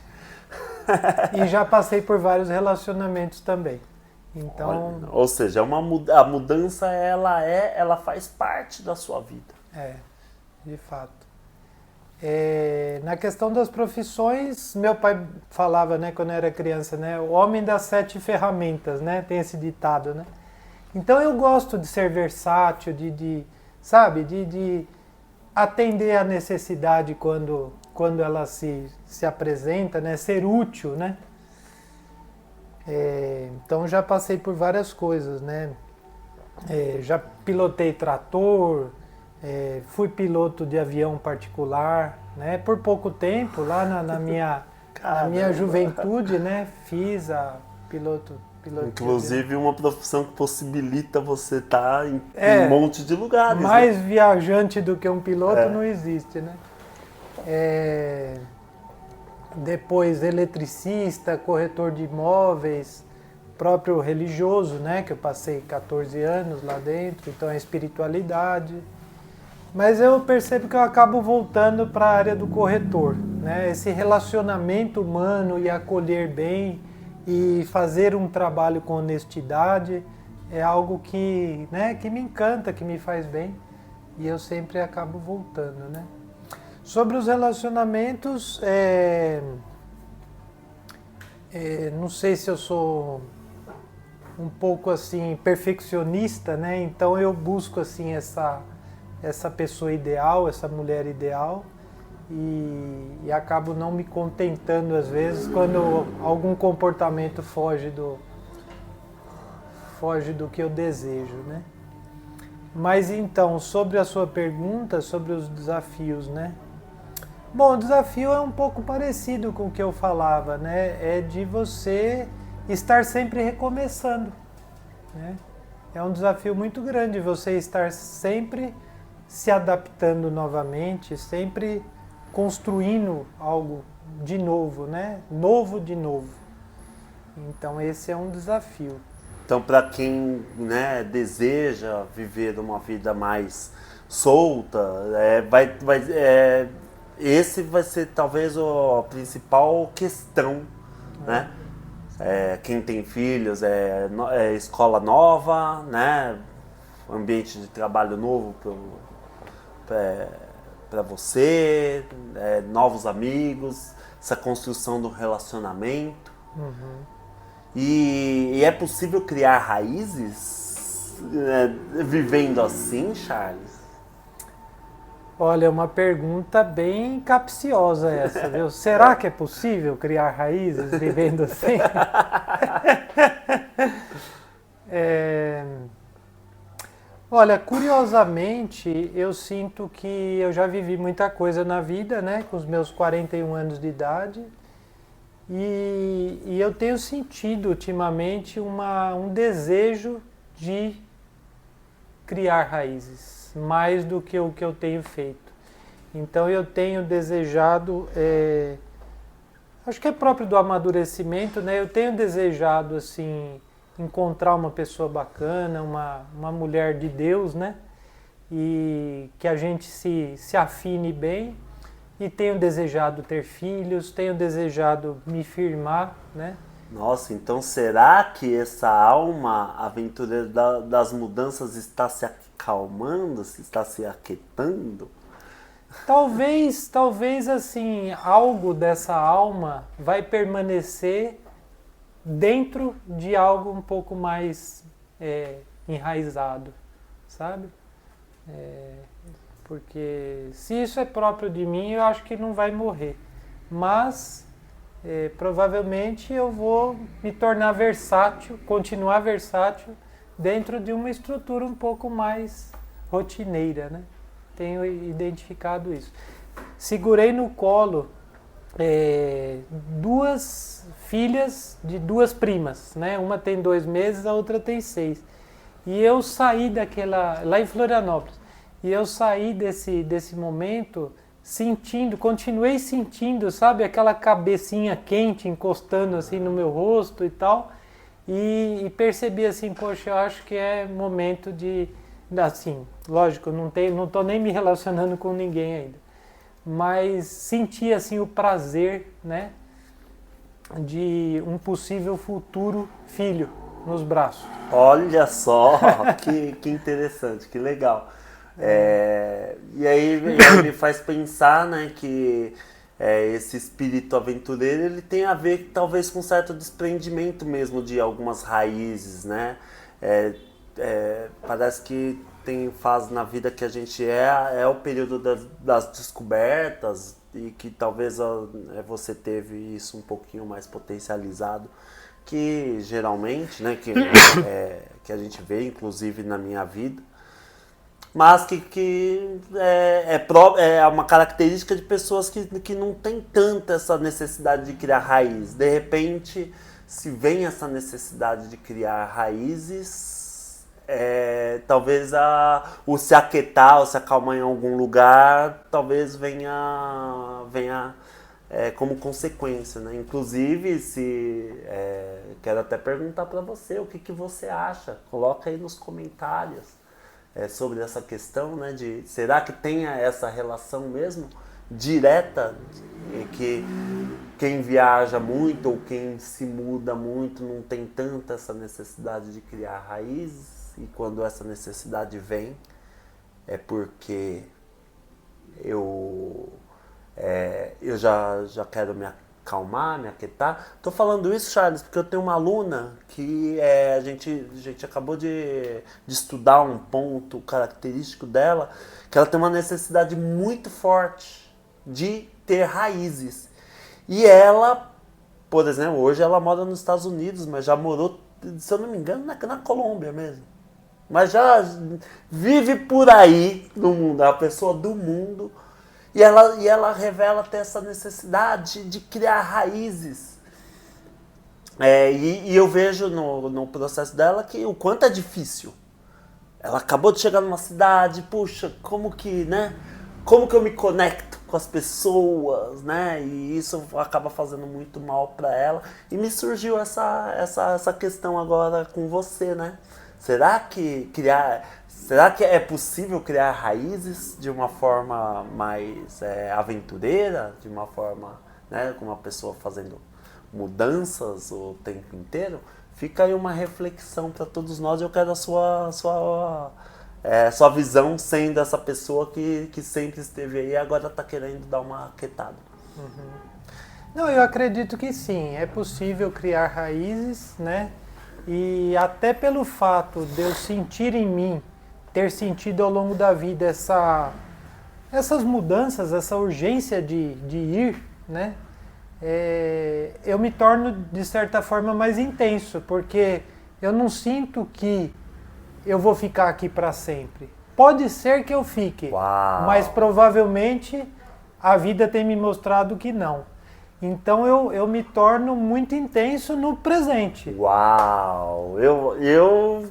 E já passei por vários relacionamentos também. Então, ou seja, a mudança ela faz parte da sua vida. De fato. Na questão das profissões, meu pai falava, né, quando eu era criança, né, o homem das 7 ferramentas, né, tem esse ditado, né. Então eu gosto de ser versátil, de atender a necessidade quando ela se apresenta, né, ser útil, né. Então já passei por várias coisas, né, já pilotei trator, fui piloto de avião particular, né? Por pouco tempo, lá na minha juventude, né? Fiz a piloto. Inclusive uma profissão que possibilita você estar em um monte de lugares. Mais né? viajante do que um piloto não existe, né? Depois eletricista, corretor de imóveis, próprio religioso, né? Que eu passei 14 anos lá dentro, então a espiritualidade. Mas eu percebo que eu acabo voltando para a área do corretor, né? Esse relacionamento humano e acolher bem e fazer um trabalho com honestidade é algo que, né, que me encanta, que me faz bem, e eu sempre acabo voltando, né? Sobre os relacionamentos, não sei se eu sou um pouco assim perfeccionista, né? Então eu busco assim essa pessoa ideal, essa mulher ideal, e acabo não me contentando às vezes quando algum comportamento foge do que eu desejo, né? Mas então, sobre a sua pergunta, sobre os desafios, né? Bom, o desafio é um pouco parecido com o que eu falava, né? É de você estar sempre recomeçando, né? É um desafio muito grande você estar sempre se adaptando novamente, sempre construindo algo de novo, né? Novo de novo. Então esse é um desafio. Então, para quem, né, deseja viver uma vida mais solta, esse vai ser talvez a principal questão, né? Quem tem filhos, escola nova, né? Ambiente de trabalho novo para você, novos amigos, essa construção do relacionamento. E é possível criar raízes vivendo assim, Charles? Olha, é uma pergunta bem capciosa essa, viu? Será que é possível criar raízes vivendo assim? Olha, curiosamente, eu sinto que eu já vivi muita coisa na vida, né? Com os meus 41 anos de idade. E eu tenho sentido ultimamente um desejo de criar raízes, mais do que o que eu tenho feito. Então eu tenho desejado, acho que é próprio do amadurecimento, né? Eu tenho desejado assim encontrar uma pessoa bacana, uma mulher de Deus, né? E que a gente se afine bem. E tenho desejado ter filhos, tenho desejado me firmar, né? Nossa, então será que essa alma aventureira das mudanças está se acalmando, se está se aquietando? Talvez assim, algo dessa alma vai permanecer dentro de algo um pouco mais enraizado, sabe? Porque se isso é próprio de mim, eu acho que não vai morrer. Mas provavelmente eu vou me tornar versátil, continuar versátil dentro de uma estrutura um pouco mais rotineira, né? Tenho identificado isso. Segurei no colo duas filhas de duas primas, né? Uma tem 2 meses, a outra tem 6. E eu saí lá em Florianópolis, e eu saí desse momento continuei sentindo, sabe, aquela cabecinha quente encostando assim no meu rosto e tal, e percebi assim, poxa, eu acho que é momento de, assim, lógico, não tô nem me relacionando com ninguém ainda, mas senti assim o prazer, né, de um possível futuro filho nos braços. Olha só, que interessante, que legal. E aí me faz pensar, né, que esse espírito aventureiro ele tem a ver talvez com um certo desprendimento mesmo de algumas raízes, né? Parece que tem fase na vida que a gente é o período das descobertas e que talvez você teve isso um pouquinho mais potencializado, que geralmente, né, que a gente vê inclusive na minha vida, mas que é uma característica de pessoas que não tem tanta essa necessidade de criar raiz. De repente, se vem essa necessidade de criar raízes, talvez o se aquietar ou se acalmar em algum lugar, talvez venha como consequência, né? Inclusive, quero até perguntar para você, o que você acha? Coloca aí nos comentários. Sobre essa questão, né, de será que tem essa relação mesmo direta, que quem viaja muito ou quem se muda muito não tem tanta essa necessidade de criar raízes, e quando essa necessidade vem é porque eu já quero me acalmar, me aquietar. Tô falando isso, Charles, porque eu tenho uma aluna que a gente acabou de estudar um ponto característico dela, que ela tem uma necessidade muito forte de ter raízes. E ela, por exemplo, hoje ela mora nos Estados Unidos, mas já morou, se eu não me engano, na Colômbia mesmo. Mas já vive por aí no mundo, é uma pessoa do mundo. E ela revela ter essa necessidade de criar raízes. E eu vejo no processo dela que o quanto é difícil. Ela acabou de chegar numa cidade, puxa, como que eu me conecto com as pessoas, né? E isso acaba fazendo muito mal para ela. E me surgiu essa questão agora com você, né? Será que é possível criar raízes de uma forma mais aventureira, de uma forma, né, com uma pessoa fazendo mudanças o tempo inteiro? Fica aí uma reflexão para todos nós. Eu quero a sua visão, sendo essa pessoa que sempre esteve aí e agora está querendo dar uma aquietada. Uhum. Não, eu acredito que sim, é possível criar raízes, né? E até pelo fato de eu sentir em mim, ter sentido ao longo da vida essas mudanças, essa urgência de ir, né? Eu me torno, de certa forma, mais intenso, porque eu não sinto que eu vou ficar aqui para sempre. Pode ser que eu fique, Uau. Mas provavelmente a vida tem me mostrado que não. Então eu me torno muito intenso no presente. Uau! Eu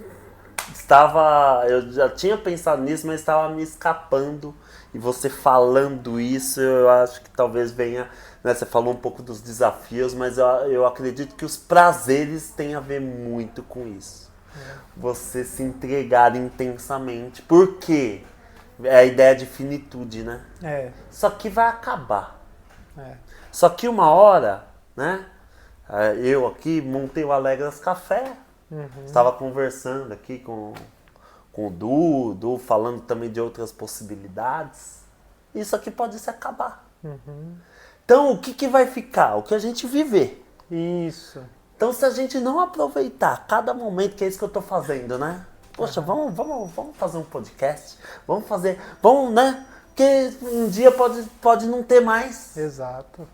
já tinha pensado nisso, mas estava me escapando. E você falando isso, eu acho que talvez venha, né, você falou um pouco dos desafios, mas eu acredito que os prazeres têm a ver muito com isso. Você se entregar intensamente. Por quê? É a ideia de finitude, né? Só que vai acabar. Só que uma hora, né? Eu aqui montei o Alegras Café. Estava conversando aqui com o Du, falando também de outras possibilidades. Isso aqui pode se acabar. Então, o que vai ficar? O que a gente viver. Isso. Então, se a gente não aproveitar cada momento, que é isso que eu estou fazendo, né? Poxa, vamos fazer um podcast. Vamos, né? Porque um dia pode não ter mais. Exato.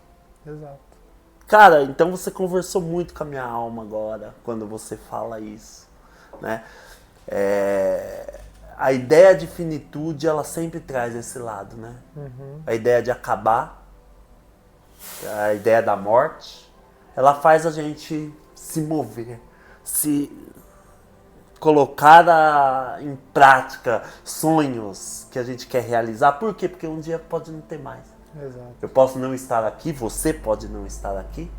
Cara, então você conversou muito com a minha alma agora, quando você fala isso, né? A ideia de finitude, ela sempre traz esse lado, né? A ideia de acabar, a ideia da morte, ela faz a gente se mover, se colocar em prática sonhos que a gente quer realizar. Por quê? Porque um dia pode não ter mais. Exato. Eu posso não estar aqui, você pode não estar aqui.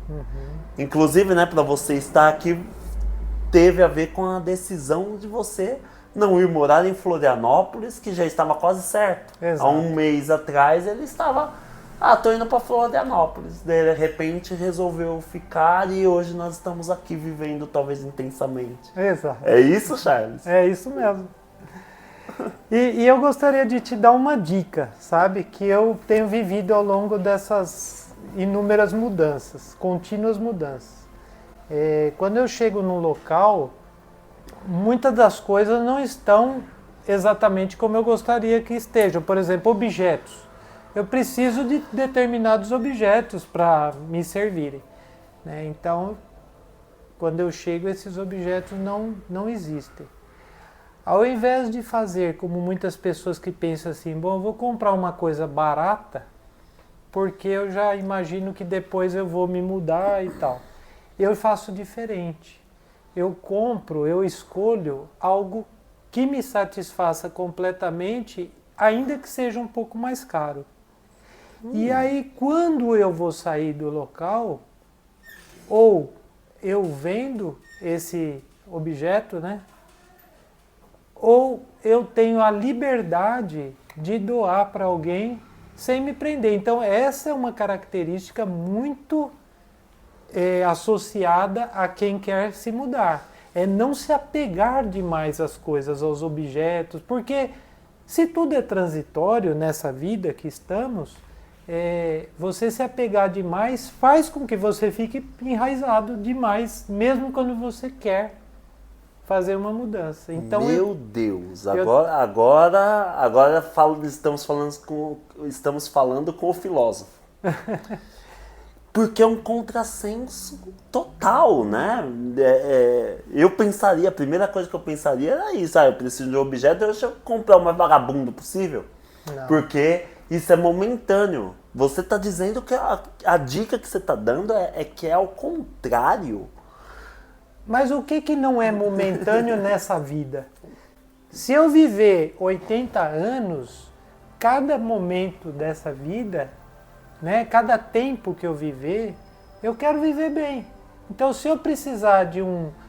Inclusive, né, para você estar aqui, teve a ver com a decisão de você não ir morar em Florianópolis, que já estava quase certo. Exato. Há um mês atrás ele estava, tô indo para Florianópolis. De repente resolveu ficar e hoje nós estamos aqui vivendo talvez intensamente. Exato. É isso, Charles? É isso mesmo. E eu gostaria de te dar uma dica, sabe? Que eu tenho vivido ao longo dessas inúmeras mudanças, contínuas mudanças. Quando eu chego num local, muitas das coisas não estão exatamente como eu gostaria que estejam. Por exemplo, objetos. Eu preciso de determinados objetos para me servirem, né? Então, quando eu chego, esses objetos não existem. Ao invés de fazer como muitas pessoas que pensam assim, bom, eu vou comprar uma coisa barata, porque eu já imagino que depois eu vou me mudar e tal. Eu faço diferente. Eu escolho algo que me satisfaça completamente, ainda que seja um pouco mais caro. E aí, quando eu vou sair do local, ou eu vendo esse objeto, né? Ou eu tenho a liberdade de doar para alguém sem me prender. Então, essa é uma característica muito associada a quem quer se mudar. É não se apegar demais às coisas, aos objetos, porque se tudo é transitório nessa vida que estamos, você se apegar demais faz com que você fique enraizado demais, mesmo quando você quer fazer uma mudança. Então, Meu Deus, agora estamos falando com o filósofo. Porque é um contrassenso total, né? Eu pensaria, a primeira coisa que eu pensaria era isso, eu preciso de um objeto, deixa eu comprar o mais vagabundo possível. Não. Porque isso é momentâneo. Você está dizendo que a dica que você está dando é que é ao contrário. Mas o que não é momentâneo nessa vida? Se eu viver 80 anos, cada momento dessa vida, né, cada tempo que eu viver, eu quero viver bem. Então, se eu precisar de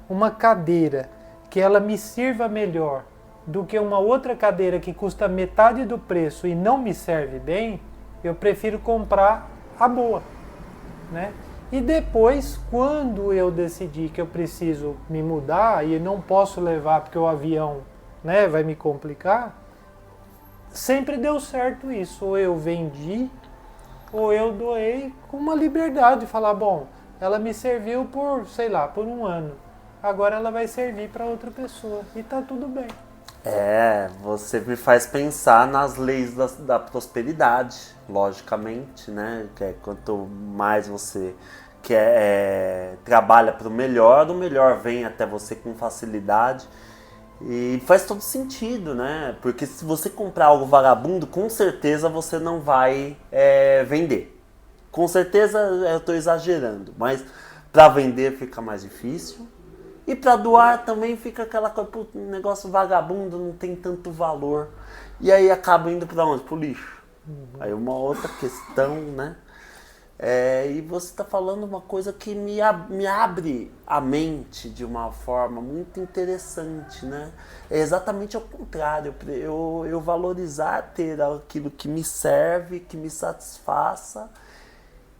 uma cadeira que ela me sirva melhor do que uma outra cadeira que custa metade do preço e não me serve bem, eu prefiro comprar a boa, né? E depois, quando eu decidir que eu preciso me mudar e não posso levar porque o avião, né, vai me complicar, sempre deu certo isso. Ou eu vendi, ou eu doei com uma liberdade de falar, bom, ela me serviu por, sei lá, por um ano. Agora ela vai servir para outra pessoa e tá tudo bem. Você me faz pensar nas leis da prosperidade, logicamente, né? Que quanto mais você trabalha para o melhor vem até você com facilidade. E faz todo sentido, né? Porque se você comprar algo vagabundo, com certeza você não vai vender. Com certeza eu estou exagerando, mas para vender fica mais difícil. E para doar também fica aquela coisa, um negócio vagabundo, não tem tanto valor. E aí acaba indo para onde? Pro lixo. Aí uma outra questão, né? E você está falando uma coisa que me abre a mente de uma forma muito interessante, né? É exatamente ao contrário. Eu valorizar ter aquilo que me serve, que me satisfaça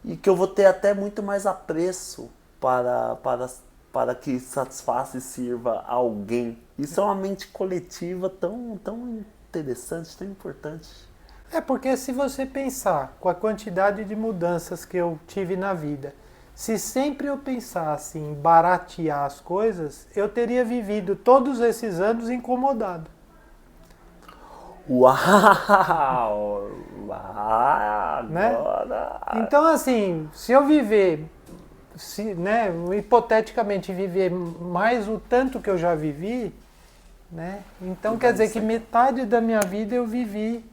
e que eu vou ter até muito mais apreço para que satisfaça e sirva a alguém. Isso é uma mente coletiva tão interessante, tão importante. É porque se você pensar com a quantidade de mudanças que eu tive na vida, se sempre eu pensasse em baratear as coisas, eu teria vivido todos esses anos incomodado. Uau! Né? Agora... Então, assim, se eu viver, né, hipoteticamente viver mais o tanto que eu já vivi, né, então quer dizer que metade da minha vida eu vivi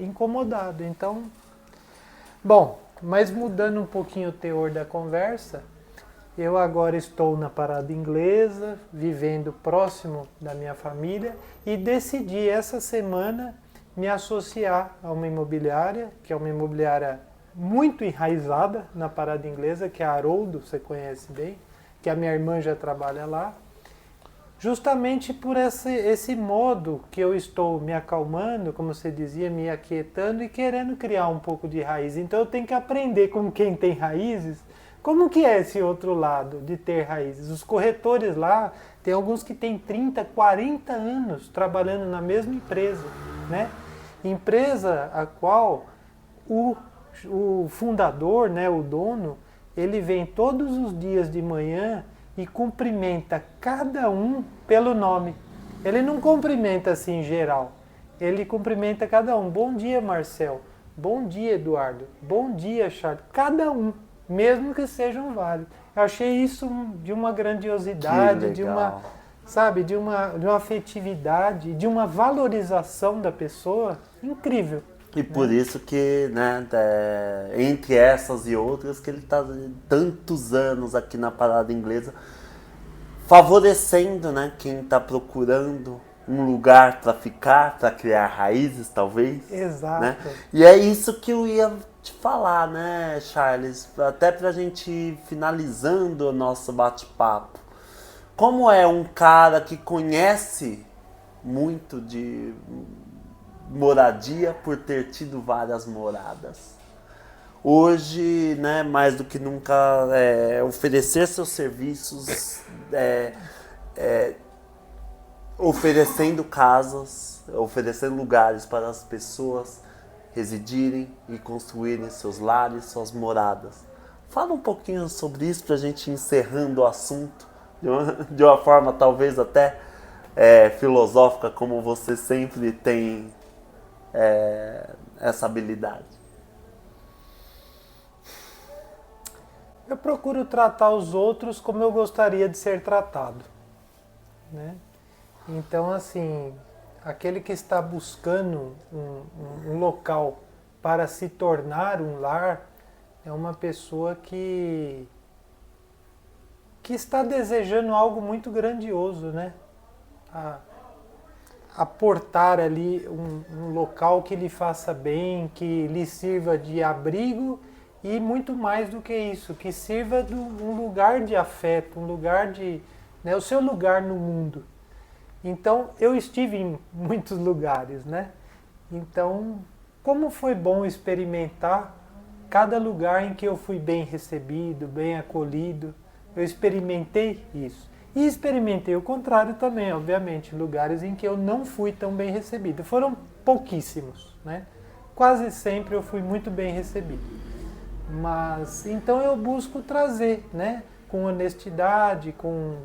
incomodado. Então, bom, mas mudando um pouquinho o teor da conversa, eu agora estou na parada inglesa, vivendo próximo da minha família e decidi essa semana me associar a uma imobiliária, que é uma imobiliária muito enraizada na parada inglesa, que é a Haroldo, você conhece bem, que a minha irmã já trabalha lá, justamente por esse modo que eu estou me acalmando, como você dizia, me aquietando e querendo criar um pouco de raiz. Então eu tenho que aprender como quem tem raízes, como que é esse outro lado de ter raízes. Os corretores lá, tem alguns que têm 30, 40 anos trabalhando na mesma empresa, né? Empresa a qual o fundador, né, o dono, ele vem todos os dias de manhã e cumprimenta cada um pelo nome. Ele não cumprimenta assim em geral. Ele cumprimenta cada um. Bom dia, Marcel. Bom dia, Eduardo. Bom dia, Charles. Cada um, mesmo que sejam vários. Eu achei isso de uma grandiosidade, de uma, sabe, de uma afetividade, de uma valorização da pessoa incrível. E por isso que, né, entre essas e outras, que ele está tantos anos aqui na parada inglesa, favorecendo, né, quem está procurando um lugar para ficar, para criar raízes, talvez. Exato. Né? E é isso que eu ia te falar, né, Charles? Até para a gente ir finalizando o nosso bate-papo. Como é um cara que conhece muito de moradia por ter tido várias moradas. Hoje, né, mais do que nunca, oferecer seus serviços, oferecendo casas, oferecendo lugares para as pessoas residirem e construírem seus lares, suas moradas. Fala um pouquinho sobre isso para a gente ir encerrando o assunto de uma forma talvez até filosófica, como você sempre tem essa habilidade. Eu procuro tratar os outros como eu gostaria de ser tratado, né? Então, assim, aquele que está buscando um local para se tornar um lar é uma pessoa que está desejando algo muito grandioso, né? Aportar ali um local que lhe faça bem, que lhe sirva de abrigo e muito mais do que isso, que sirva de um lugar de afeto, um lugar de, né, o seu lugar no mundo. Então, eu estive em muitos lugares, né? Então, como foi bom experimentar cada lugar em que eu fui bem recebido, bem acolhido. Eu experimentei isso. E experimentei o contrário também, obviamente, lugares em que eu não fui tão bem recebido. Foram pouquíssimos, né? Quase sempre eu fui muito bem recebido. Mas, então eu busco trazer, né? Com honestidade, com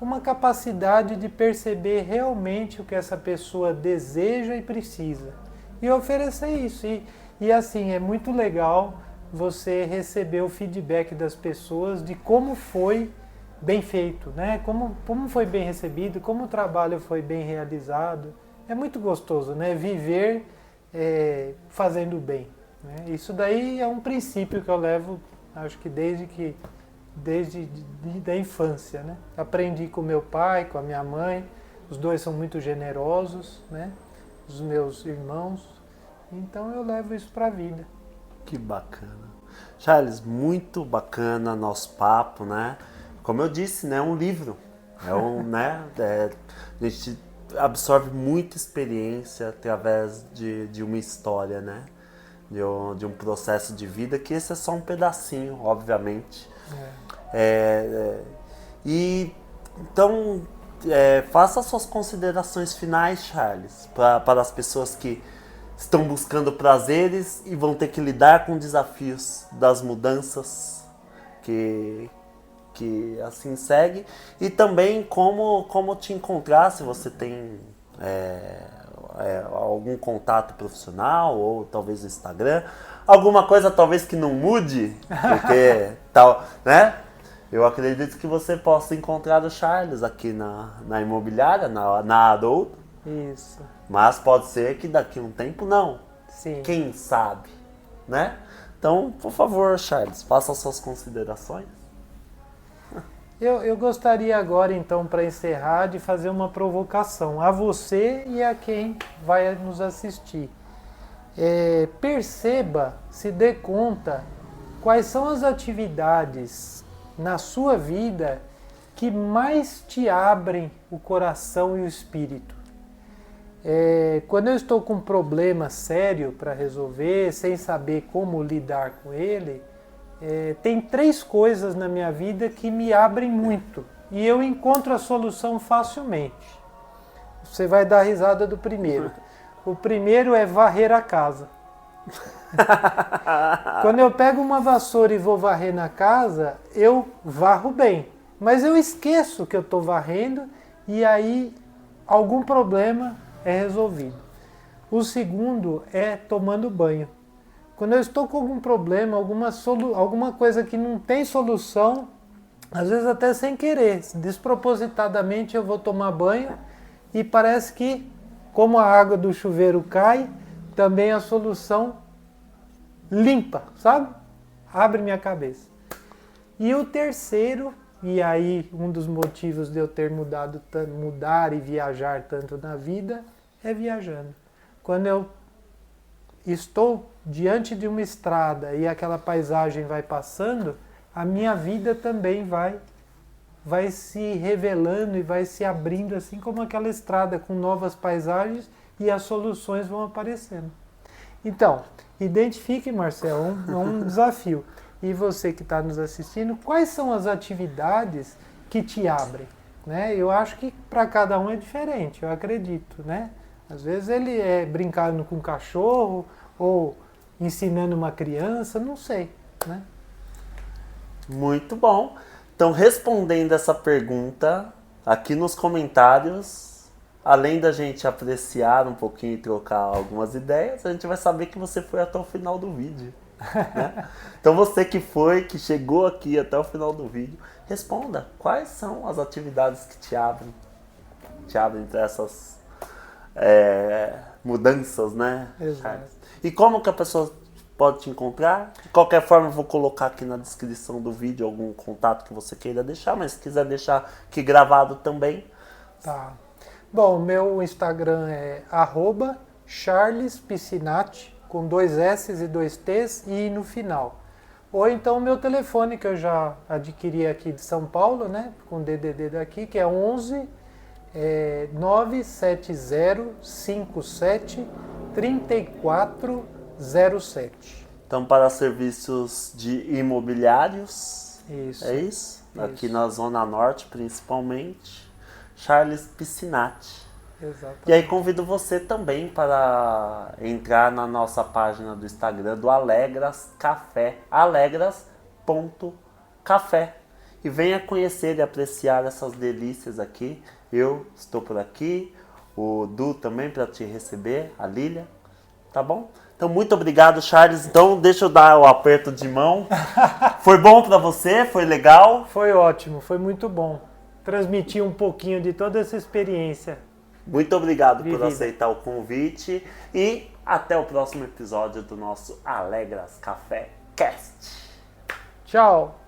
uma capacidade de perceber realmente o que essa pessoa deseja e precisa. E oferecer isso. E assim, é muito legal você receber o feedback das pessoas de como foi bem feito, né? Como foi bem recebido, como o trabalho foi bem realizado. É muito gostoso, né? Viver fazendo bem, né? Isso daí é um princípio que eu levo, acho que desde da infância, né? Aprendi com meu pai, com a minha mãe, os dois são muito generosos, né? Os meus irmãos, então eu levo isso para a vida. Que bacana. Charles, muito bacana nosso papo, né? Como eu disse, né? Um livro. A gente absorve muita experiência através de uma história, né? de um processo de vida, que esse é só um pedacinho, obviamente. Então, faça as suas considerações finais, Charles, para as pessoas que estão buscando prazeres e vão ter que lidar com desafios das mudanças que assim segue, e também como te encontrar, se você tem algum contato profissional, ou talvez o Instagram, alguma coisa talvez que não mude, porque tal, né? Eu acredito que você possa encontrar o Charles aqui na imobiliária, na Haroldo. Isso. Mas pode ser que daqui a um tempo não. Sim. Quem sabe, né? Então, por favor, Charles, faça as suas considerações. Eu gostaria agora, então, para encerrar, de fazer uma provocação a você e a quem vai nos assistir. Perceba, se dê conta, quais são as atividades na sua vida que mais te abrem o coração e o espírito. Quando eu estou com um problema sério para resolver, sem saber como lidar com ele, tem 3 coisas na minha vida que me abrem muito e eu encontro a solução facilmente. Você vai dar risada do primeiro. O primeiro é varrer a casa. Quando eu pego uma vassoura e vou varrer na casa, eu varro bem, mas eu esqueço que eu estou varrendo e aí algum problema é resolvido. O segundo é tomando banho. Quando eu estou com algum problema, alguma coisa que não tem solução, às vezes até sem querer, despropositadamente eu vou tomar banho e parece que, como a água do chuveiro cai, também a solução limpa, sabe? Abre minha cabeça. E o terceiro, e aí um dos motivos de eu ter mudar e viajar tanto na vida, é viajando. Quando eu estou diante de uma estrada e aquela paisagem vai passando, a minha vida também vai se revelando e vai se abrindo, assim como aquela estrada com novas paisagens, e as soluções vão aparecendo. Então, identifique, Marcelo, é um desafio. E você que está nos assistindo, quais são as atividades que te abrem? Né? Eu acho que para cada um é diferente, eu acredito, né? Às vezes ele é brincando com um cachorro ou ensinando uma criança, não sei, né? Muito bom. Então, respondendo essa pergunta, aqui nos comentários, além da gente apreciar um pouquinho e trocar algumas ideias, a gente vai saber que você foi até o final do vídeo. Né? Então, você que chegou aqui até o final do vídeo, responda quais são as atividades que te abrem entre essas mudanças, né? Exato. E como que a pessoa pode te encontrar? De qualquer forma, eu vou colocar aqui na descrição do vídeo algum contato que você queira deixar, mas se quiser deixar aqui gravado também. Tá. Bom, meu Instagram é @charlespiscinati, com 2 S e 2 T's e no final. Ou então o meu telefone, que eu já adquiri aqui de São Paulo, né, com DDD daqui, que é 11 97057 3407. Então, para serviços de imobiliários, Isso. é isso? Aqui na Zona Norte, principalmente, Charles Piscinati. Exatamente. E aí convido você também para entrar na nossa página do Instagram do Alegras Café, alegras.café. E venha conhecer e apreciar essas delícias aqui. Eu estou por aqui, o Du também para te receber, a Lília, tá bom? Então, muito obrigado, Charles. Então, deixa eu dar o aperto de mão. Foi bom para você? Foi legal? Foi ótimo, foi muito bom. Transmitir um pouquinho de toda essa experiência. Muito obrigado por Vivida. aceitar o convite e até o próximo episódio do nosso Alegras Café Cast. Tchau!